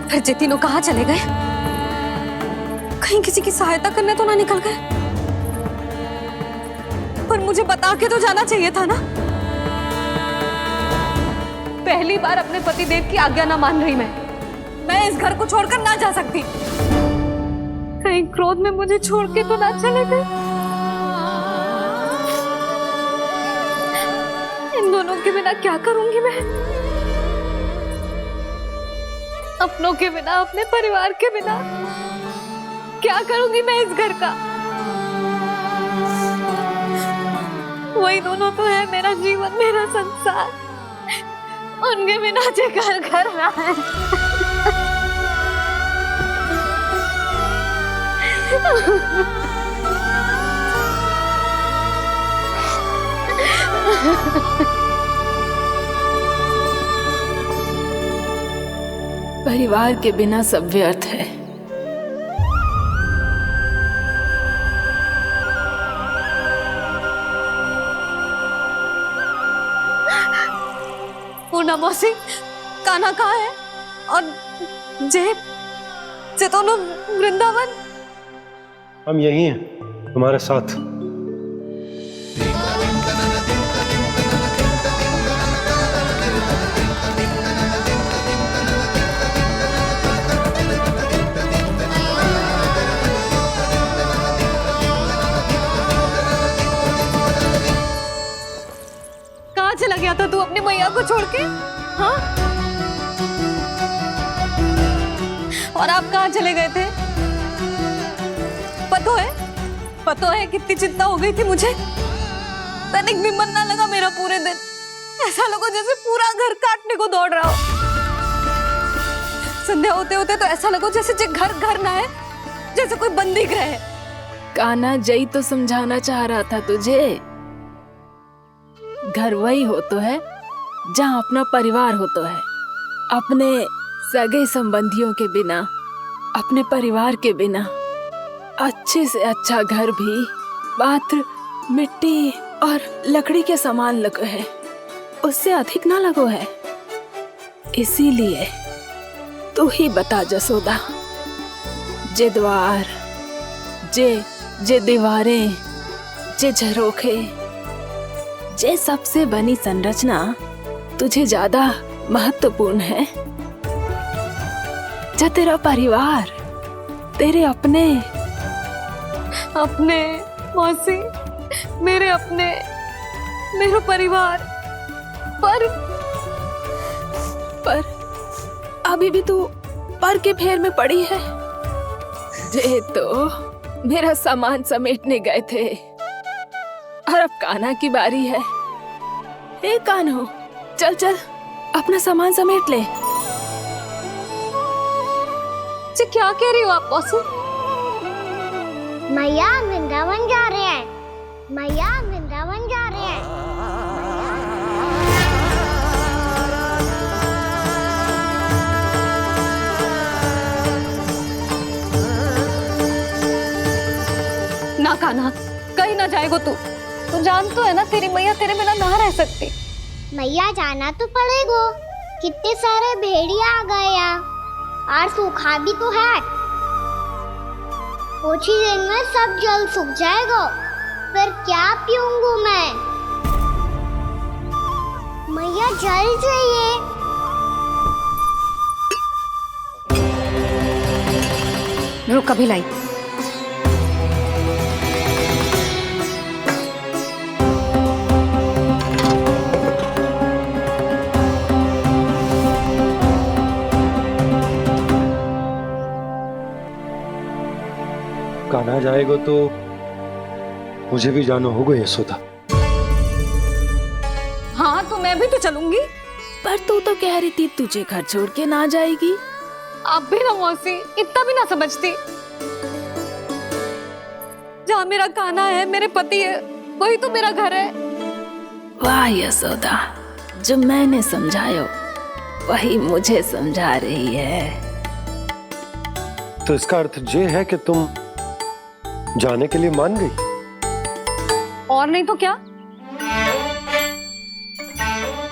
फिर ये तीनों कहाँ चले गए? कहीं किसी की सहायता करने तो ना निकल गए? पर मुझे बता के तो जाना चाहिए था ना। पहली बार अपने पतिदेव की आज्ञा ना मान रही मैं इस घर को छोड़कर ना जा सकती। कहीं क्रोध में मुझे छोड़ के तो ना चले गए। इन दोनों के बिना क्या करूंगी मैं? अपनों के बिना, अपने परिवार के बिना क्या करूंगी मैं इस घर का? वही दोनों तो है मेरा जीवन, मेरा संसार। उनके बिना जे घर घर रहा है। परिवार के बिना सब व्यर्थ है। पूनम मौसी, कान्हा कहाँ है? और जे दोनों वृंदावन? हम यही हैं, तुम्हारे साथ। कहाँ चला गया था तू अपनी मैया को छोड़ के? हाँ? और आप कहाँ चले गए थे? पतो है कितनी चिंता हो गई थी मुझे। तनिक भी मन ना लगा मेरा पूरे दिन। ऐसा लगा जैसे पूरा घर काटने को दौड़ रहा हो। संध्या होते होते तो ऐसा लगा जैसे घर घर ना है, जैसे कोई बंदी गृह है। कान्हा जई तो समझाना चाह रहा था तुझे। घर वही हो तो है जहाँ अपना परिवार हो तो है। अपने सगे संबंधियों के बिना, अपने परिवार के बिना अच्छे से अच्छा घर भी मात्र मिट्टी और लकड़ी के समान लगो है, उससे अधिक ना लगो है। इसीलिए तू ही बता जसोदा, जे द्वार, जे दीवारें, जे झरोखे, जे सबसे बनी संरचना तुझे ज्यादा महत्वपूर्ण है? जा तेरा परिवार, तेरे अपने मौसी, मेरे अपने, मेरा परिवार, पर अभी भी तू पर के फेर में पड़ी है। जे तो मेरा सामान समेटने गए थे और अब कान्हा की बारी है। ए कान्हो, चल चल अपना सामान समेट ले। क्या कह रही हो आप मौसी? मैया वृंदावन जा रहे हैं, मैया वृंदावन जा रहे हैं। ना कान्हा, कहीं ना जाएगो तू जान तो है ना तेरी मैया तेरे बिना ना रह सकती। मैया जाना तो पड़ेगा, कितने सारे भेड़िया आ गए यहाँ और सूखा भी तो है। कुछ ही दिन में सब जल सूख जाएगा, फिर क्या पीऊंगा मैं? मैया जल चाहिए। रुक अभी लाई। कान्हा जाएगा तो मुझे भी जाना होगा यशोदा। हाँ तो मैं भी तो चलूंगी। पर तू तो कह रही थी तुझे घर छोड़ के ना जाएगी। आप भी ना मौसी, इतना भी ना समझती। जहाँ मेरा कान्हा है, मेरे पति है, वही तो मेरा घर है। वाह यशोदा, जो मैंने समझायो वही मुझे समझा रही है। तो इसका अर्थ ये है कि तुम जाने के लिए मान गई? और नहीं तो क्या।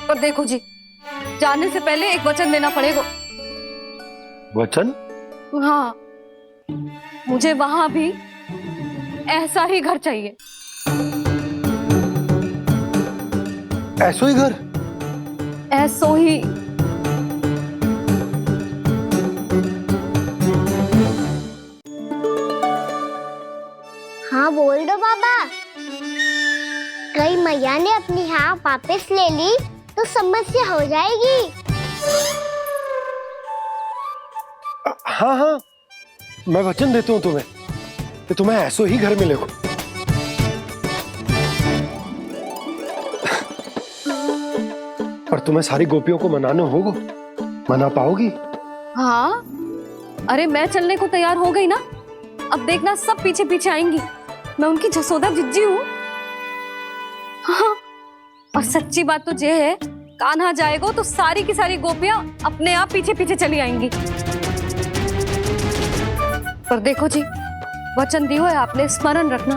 और देखो जी, जाने से पहले एक वचन देना पड़ेगा। वचन? हाँ, मुझे वहां भी ऐसा ही घर चाहिए। ऐसो ही घर? ऐसो ही। हाँ बोल दो बाबा। कहीं मैया ने अपनी हाँ वापस ले ली तो समस्या हो जाएगी। हाँ हाँ, मैं वचन देता हूँ तुम्हें कि तुम्हें ऐसो ही घर मिलेगा। पर तुम्हें सारी गोपियों को मनाना होगा। मना पाओगी? हाँ, अरे मैं चलने को तैयार हो गई ना। अब देखना सब पीछे पीछे आएंगी। मैं उनकी जसोदा जिज्जी हूँ। हाँ, और सच्ची बात तो ये है, कान्हा जाएगा तो सारी की सारी गोपियां अपने आप पीछे पीछे चली आएंगी। पर देखो जी, वचन दियो है आपने, स्मरण रखना।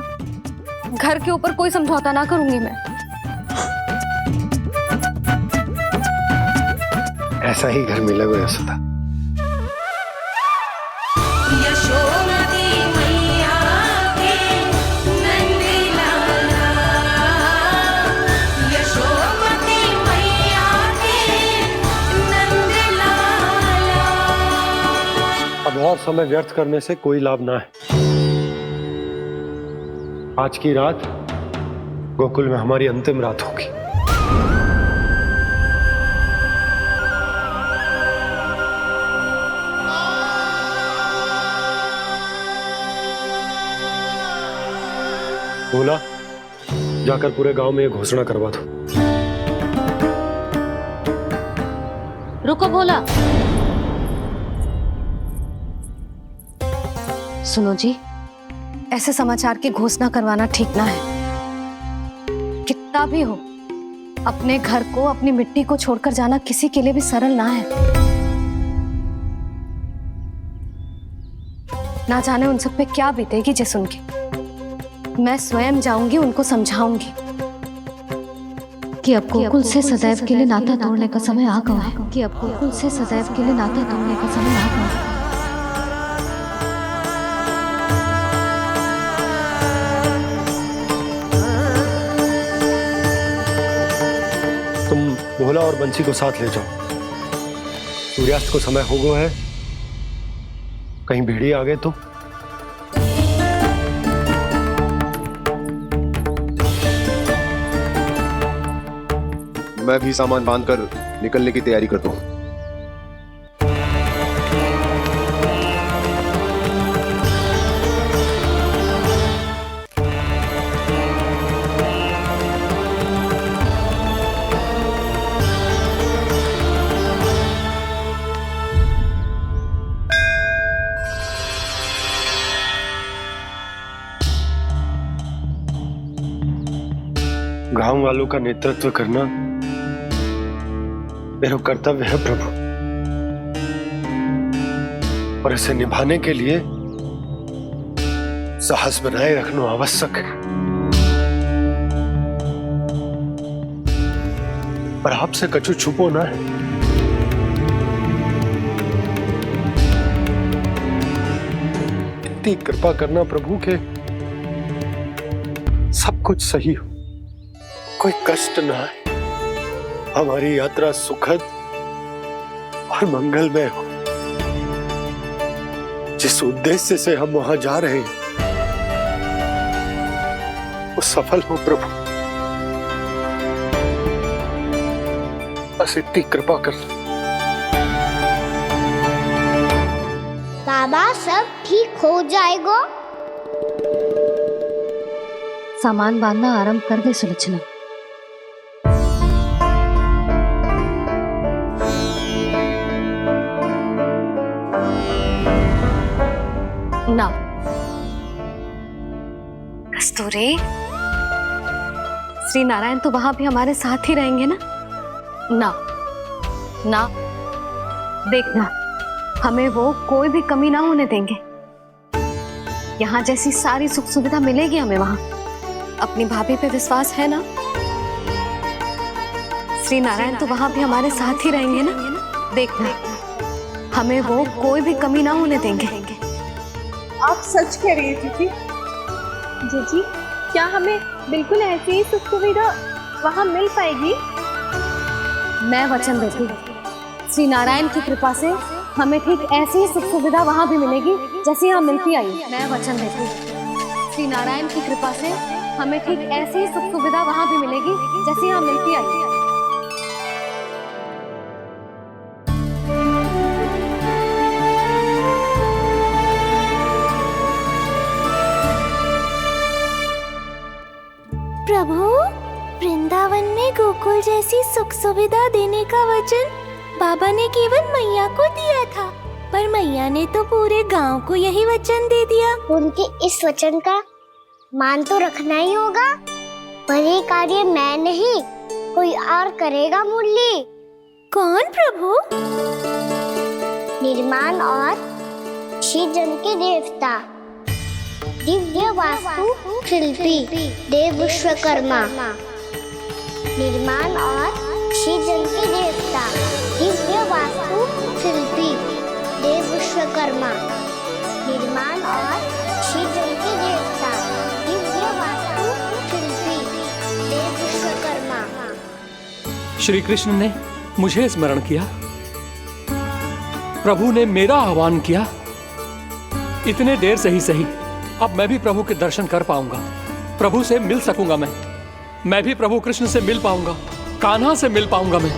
घर के ऊपर कोई समझौता ना करूंगी मैं। ऐसा ही घर मिलेगा यशोदा। अब और समय व्यर्थ करने से कोई लाभ ना है। आज की रात गोकुल में हमारी अंतिम रात होगी। बोला, जाकर पूरे गांव में ये घोषणा करवा दो। रुको भोला। सुनो जी, ऐसे समाचार की घोषणा करवाना ठीक ना है। कितना भी हो, अपने घर को, अपनी मिट्टी को छोड़कर जाना किसी के लिए भी सरल ना है। ना जाने उन सब पे क्या बीतेगी जे सुन के। मैं स्वयं जाऊंगी, उनको समझाऊंगी कि अब गोकुल से सदैव के लिए नाता तोड़ने का समय आ गया है, कि अब गोकुल से सदैव के लिए नाता तोड़ने का समय आ गया है। तुम भोला और बंसी को साथ ले जाओ। सूर्यास्त को समय हो गया है, कहीं भेड़िए आ गए तो। मैं भी सामान बांधकर निकलने की तैयारी करता हूँ। गांव वालों का नेतृत्व करना मेरा कर्तव्य है प्रभु, और इसे निभाने के लिए साहस बनाए रखना आवश्यक है। पर आपसे कछु छुपो ना है। इतनी कृपा करना प्रभु के सब कुछ सही हो, कोई कष्ट ना है, हमारी यात्रा सुखद और मंगलमय हो। जिस उद्देश्य से हम वहां जा रहे हैं वो सफल हो प्रभु, बस इतनी कृपा कर। बाबा सब ठीक हो जाएगा। सामान बांधना आरंभ कर दे सुलोचना। ना कस्तूरी, श्री नारायण तो वहां भी हमारे साथ ही रहेंगे ना? ना ना, देखना हमें वो कोई भी कमी ना होने देंगे। यहाँ जैसी सारी सुख सुविधा मिलेगी हमें वहां। अपनी भाभी पे विश्वास है ना? श्री नारायण तो वहां भी हमारे साथ ही रहेंगे ना? देखना हमें वो कोई भी कमी ना होने देंगे। आप सच कह रही है दीदी। जीजी, क्या हमें बिल्कुल ऐसी ही सुख सुविधा वहाँ मिल पाएगी? मैं वचन देती हूँ, श्री नारायण की कृपा से हमें ठीक ऐसी ही सुख सुविधा वहाँ भी मिलेगी जैसी यहाँ मिलती आई। मैं वचन देती हूँ, श्री नारायण की कृपा से हमें ठीक ऐसी ही सुख सुविधा वहाँ भी मिलेगी जैसी यहाँ मिलती आई। प्रभु, वृंदावन में गोकुल जैसी सुख सुविधा देने का वचन बाबा ने केवल मैया को दिया था, पर मैया ने तो पूरे गांव को यही वचन दे दिया। उनके इस वचन का मान तो रखना ही होगा, पर ये कार्य मैं नहीं कोई और करेगा। मुरली कौन प्रभु? निर्माण और सृजन के देवता, दिव्य वास्तु शिल्पी देव विश्वकर्मा। निर्माण और सृजन के देवता, दिव्य वास्तु शिल्पी देव विश्वकर्मा। निर्माण और सृजन के देवता, दिव्य वास्तु शिल्पी देव विश्वकर्मा। श्री कृष्ण ने मुझे स्मरण किया, प्रभु ने मेरा आह्वान किया। इतने देर से ही सही, अब मैं भी प्रभु के दर्शन कर पाऊंगा, प्रभु से मिल सकूंगा। मैं भी प्रभु कृष्ण से मिल पाऊंगा, कान्हा से मिल पाऊंगा मैं।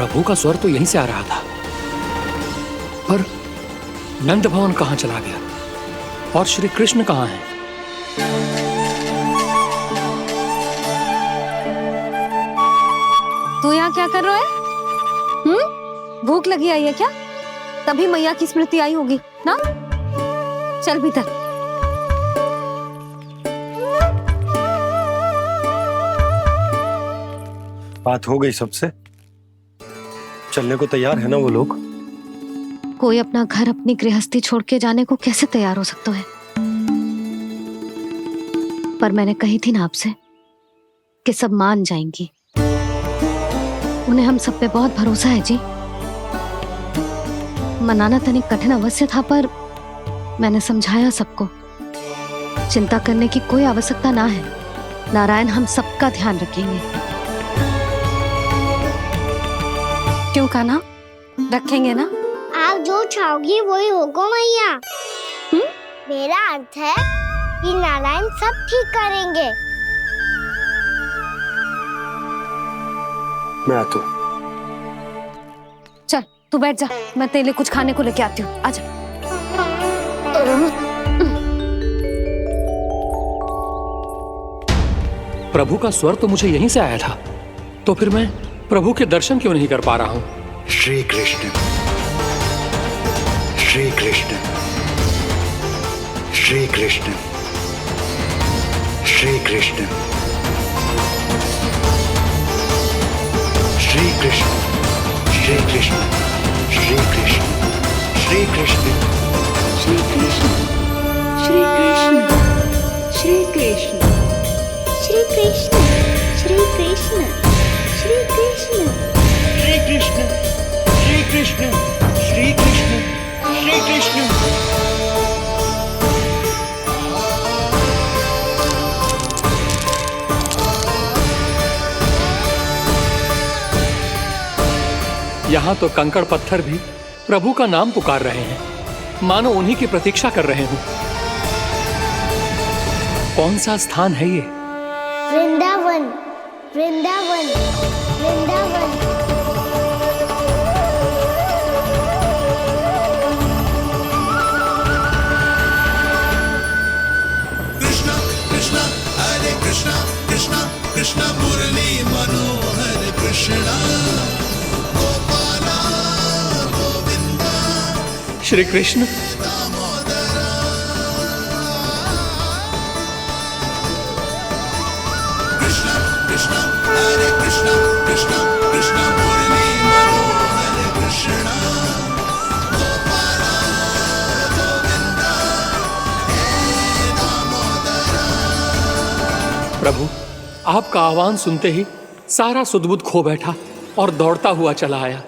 प्रभु का स्वर तो यहीं से आ रहा था, पर नंद भवन कहाँ चला गया और श्री कृष्ण कहाँ हैं? तू यहाँ क्या कर रहा है? भूख लगी आई है क्या? तभी मैया की स्मृति आई होगी ना? चल भीतर। बात हो गई सबसे? चलने को तैयार है ना वो लोग? कोई अपना घर अपनी गृहस्थी छोड़ के जाने को कैसे तैयार हो सकता है? पर मैंने कही थी ना आपसे कि सब मान जाएंगी। उन्हें हम सब पे बहुत भरोसा है जी। मनाना तनिक कठिन अवश्य था, पर मैंने समझाया सबको। चिंता करने की कोई आवश्यकता ना है। नारायण हम सबका ध्यान रखेंगे। क्यों कान्हा, रखेंगे ना? आप जो चाहोगी वही होगा मैया। मेरा अर्थ है कि नारायण सब ठीक करेंगे। मैं आता हूँ। चल तू बैठ जा, मैं तेरे लिए कुछ खाने को लेके आती हूँ। आजा। प्रभु का स्वर तो मुझे यहीं से आया था, तो फिर मैं प्रभु के दर्शन क्यों नहीं कर पा रहा हूँ? श्री कृष्ण, श्री कृष्ण, श्री कृष्ण, श्री कृष्ण, श्री कृष्ण, श्री कृष्ण, श्री कृष्ण, श्री कृष्ण, श्री कृष्ण, श्री कृष्ण, श्री कृष्ण, श्री कृष्ण, श्री कृष्ण, श्री कृष्ण, श्री कृष्ण, श्री कृष्ण, श्री कृष्ण, श्री कृष्ण। यहाँ तो कंकड़ पत्थर भी प्रभु का नाम पुकार रहे हैं, मानो उन्हीं की प्रतीक्षा कर रहे हो। कौन सा स्थान है ये? वृंदावन, वृंदावन, वृंदावन। कृष्णा कृष्णा हरे कृष्णा, कृष्णा कृष्णा मुरली मनोहर कृष्णा, गोपाला गोविंदा श्री कृष्ण। कृष्णा कृष्णा हरे कृष्णा, कृष्णा कृष्णा मुरली मनोहर कृष्णा, गोपाला गोविंदा हे दामोदरा। प्रभु आपका आह्वान सुनते ही सारा सुध-बुध खो बैठा और दौड़ता हुआ चला आया,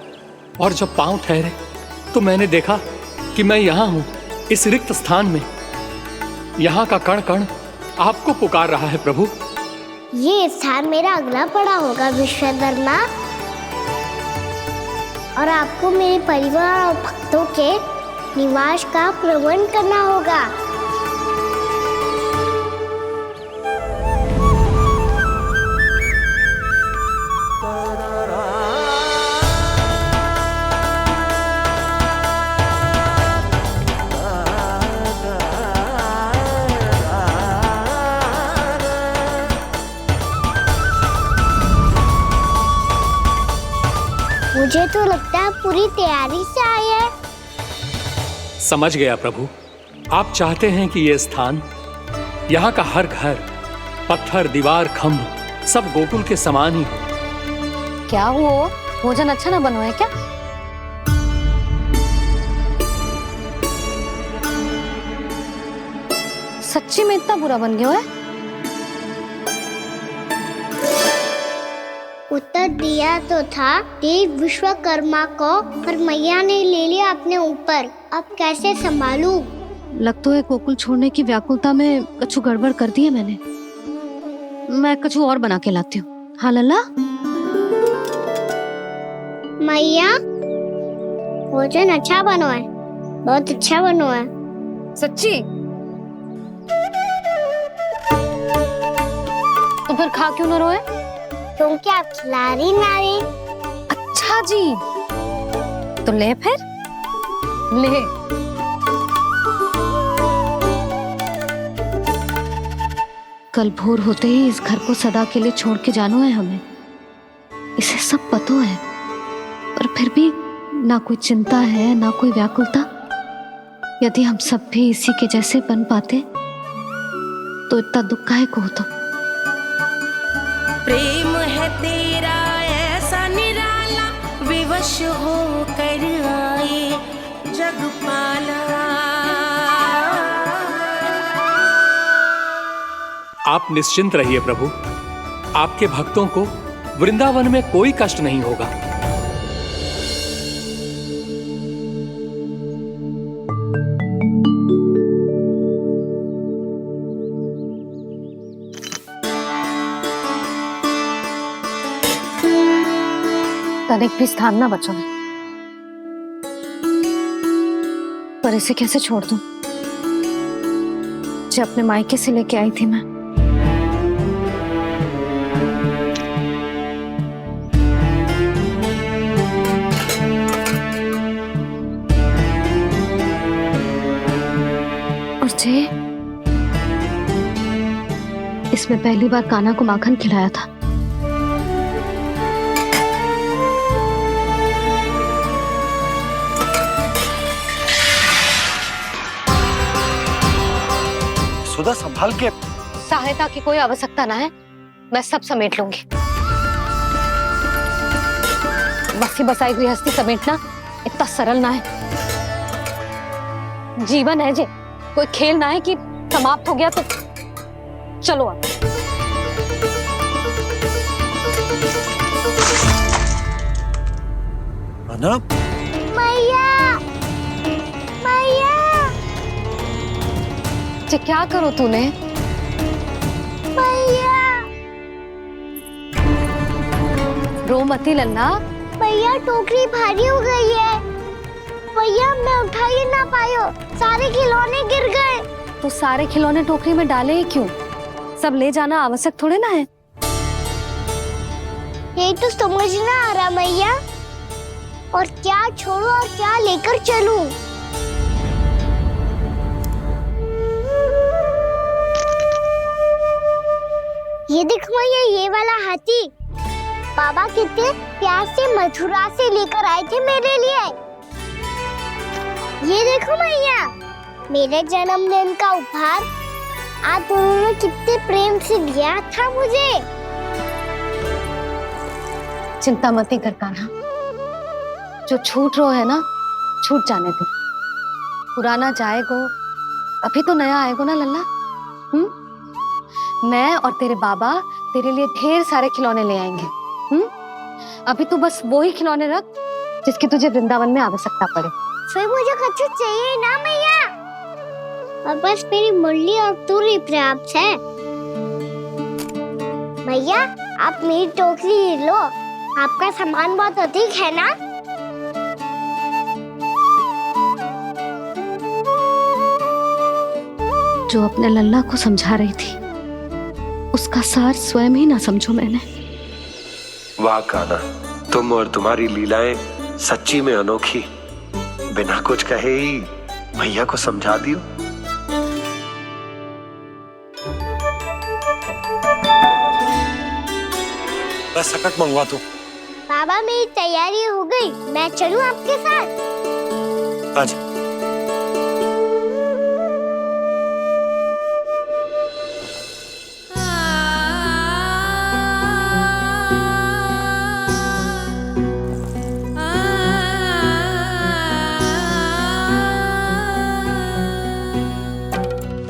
और जब पांव ठहरे तो मैंने देखा कि मैं यहाँ हूँ, इस रिक्त स्थान में। यहाँ का कण कण आपको पुकार रहा है प्रभु। ये स्थान मेरा अगला पड़ा होगा विश्वकर्मा, और आपको मेरे परिवार और भक्तों के निवास का प्रबंध करना होगा। मुझे तो लगता है पूरी तैयारी से आए हैं। समझ गया प्रभु, आप चाहते हैं कि ये स्थान, यहाँ का हर घर, पत्थर, दीवार, खम्भ सब गोकुल के समान ही हो। क्या हुआ? भोजन अच्छा ना बनो है क्या? सच्ची में इतना बुरा बन गया है? उत्तर दिया तो था देव विश्वकर्मा को, पर मैया ने ले लिया अपने ऊपर। अब कैसे संभालूं? लग तो है गोकुल छोड़ने की व्याकुलता में कछु गड़बड़ कर दी है मैंने। मैं कछु और बना के लाती हूँ। हाँ लल्ला? मैया, भोजन अच्छा बनो है, बहुत अच्छा बनो है। सच्ची? तो फिर खा क्यों न रोए? क्योंकि आप खिला रही ना रही। अच्छा अच्छा जी, तो ले फिर ले। कल भोर होते ही इस घर को सदा के लिए छोड़ के जाना है हमें, इसे सब पता है, पर फिर भी ना कोई चिंता है ना कोई व्याकुलता। यदि हम सब भी इसी के जैसे बन पाते तो इतना दुख काहे को होता। प्रेम है तेरा ऐसा निराला, विवश हो कर आए जगपाला। आप निश्चिंत रहिए प्रभु, आपके भक्तों को वृंदावन में कोई कष्ट नहीं होगा। तनिक भी स्थान ना बचो, पर इसे कैसे छोड़ दूं जो अपने मायके से लेके आई थी मैं। और जे इसमें पहली बार कान्हा को माखन खिलाया था। सुधा संभाल के। सहायता की कोई आवश्यकता ना है, मैं सब समेट लूंगी। बसी बसाई गृहस्थी समेटना इतना सरल ना है। जीवन है जे, कोई खेल ना है कि समाप्त हो गया तो चलो अब। मैया, मैया। जे क्या करो तूने? मैया, रो मती लल्ला। भैया टोकरी भारी हो गई है। भैया मैं उठा ही ना पायो, सारे खिलौने गिर गए। तो सारे खिलौने टोकरी में डाले ही क्यों? सब ले जाना आवश्यक थोड़े ना है। यही तो समझ ना आ रहा मैया, और क्या छोड़ो और क्या लेकर चलूं? ये देखो मैया, ये वाला हाथी बाबा कितने प्यार से मथुरा से लेकर आए थे मेरे लिए। ये देखो मैया, मेरे जन्मदिन का उपहार आज उन्होंने कितने प्रेम से दिया था मुझे। चिंता मती कर कान्हा, जो छूट रो है ना छूट जाने दे। पुराना जाएगो, अभी तो नया आएगो ना लल्ला। मैं और तेरे बाबा तेरे लिए ढेर सारे खिलौने ले आएंगे। अभी तू बस वो ही खिलौने रख जिसकी तुझे वृंदावन में आवश्यकता पड़े। फिर मुझे कुछ चाहिए ना मैया, और बस मेरी मुरली और तुरी पर्याप्त है। भैया आप मेरी टोकरी लो, आपका सामान बहुत अधिक है ना। जो अपने लल्ला को समझा रही थी उसका सार स्वयं ही ना समझो मैंने। वाह कान्हा, तुम और तुम्हारी लीलाएं सच्ची में अनोखी। बिना कुछ कहे ही मैया को समझा दियो। बस सकट मंगवा दो। बाबा मेरी तैयारी हो गई, मैं चलूं आपके साथ? आजा।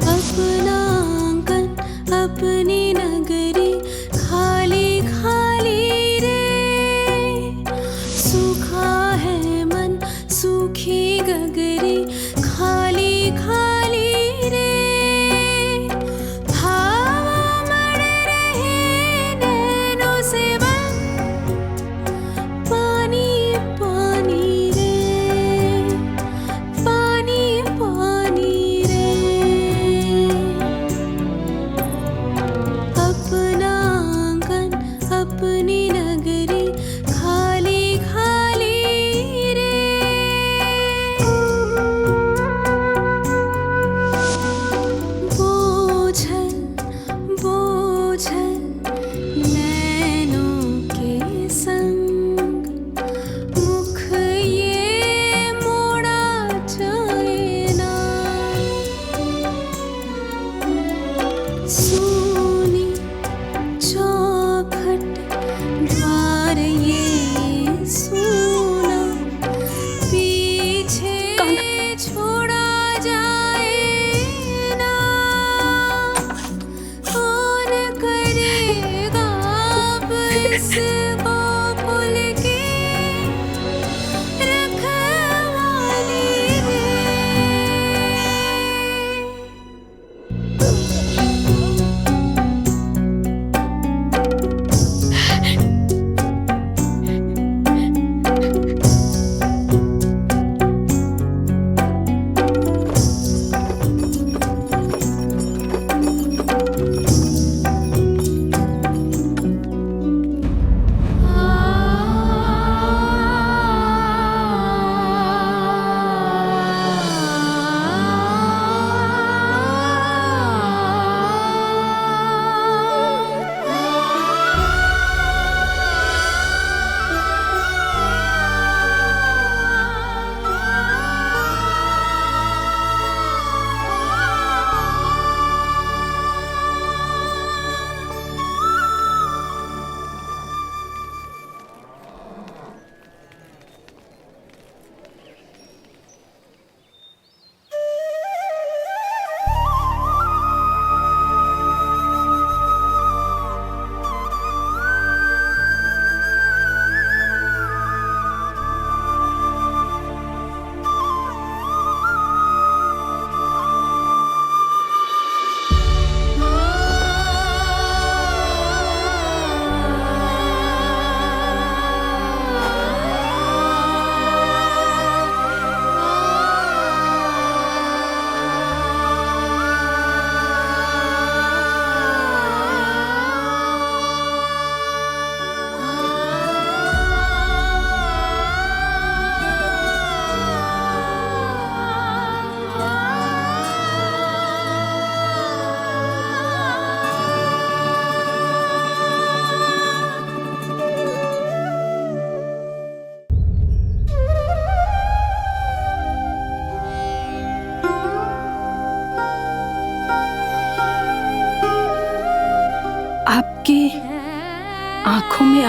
अपना आंगन अपनी नगरी खाली खाली रे, सूखा है मन सूखी गगरी खाली खाली रे, भाव मर रहे नैनों से बन पानी पानी रे, पानी पानी रे। अपना आंगन अपनी नगरी खाली खाली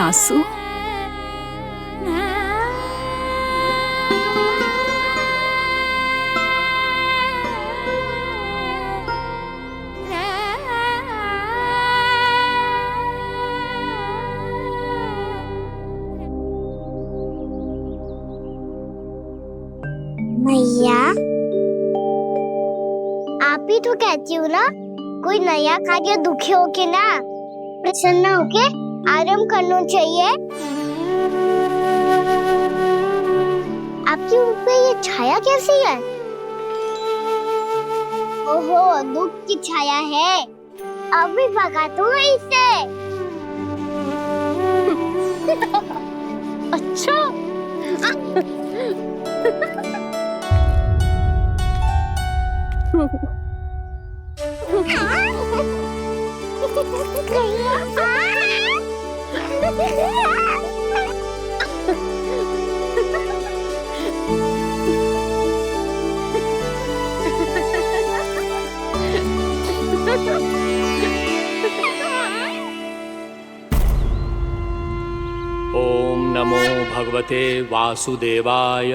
वासु। मैया, आप ही तो कहती हो ना, कोई नया कार्य दुखी होके ना प्रसन्न होके आराम करना चाहिए। आपकी मुख पे ये छाया कैसी है? ओहो, दुख की छाया है। अभी भगा दूं इसे। अच्छा। ओम नमो भगवते वासुदेवाय।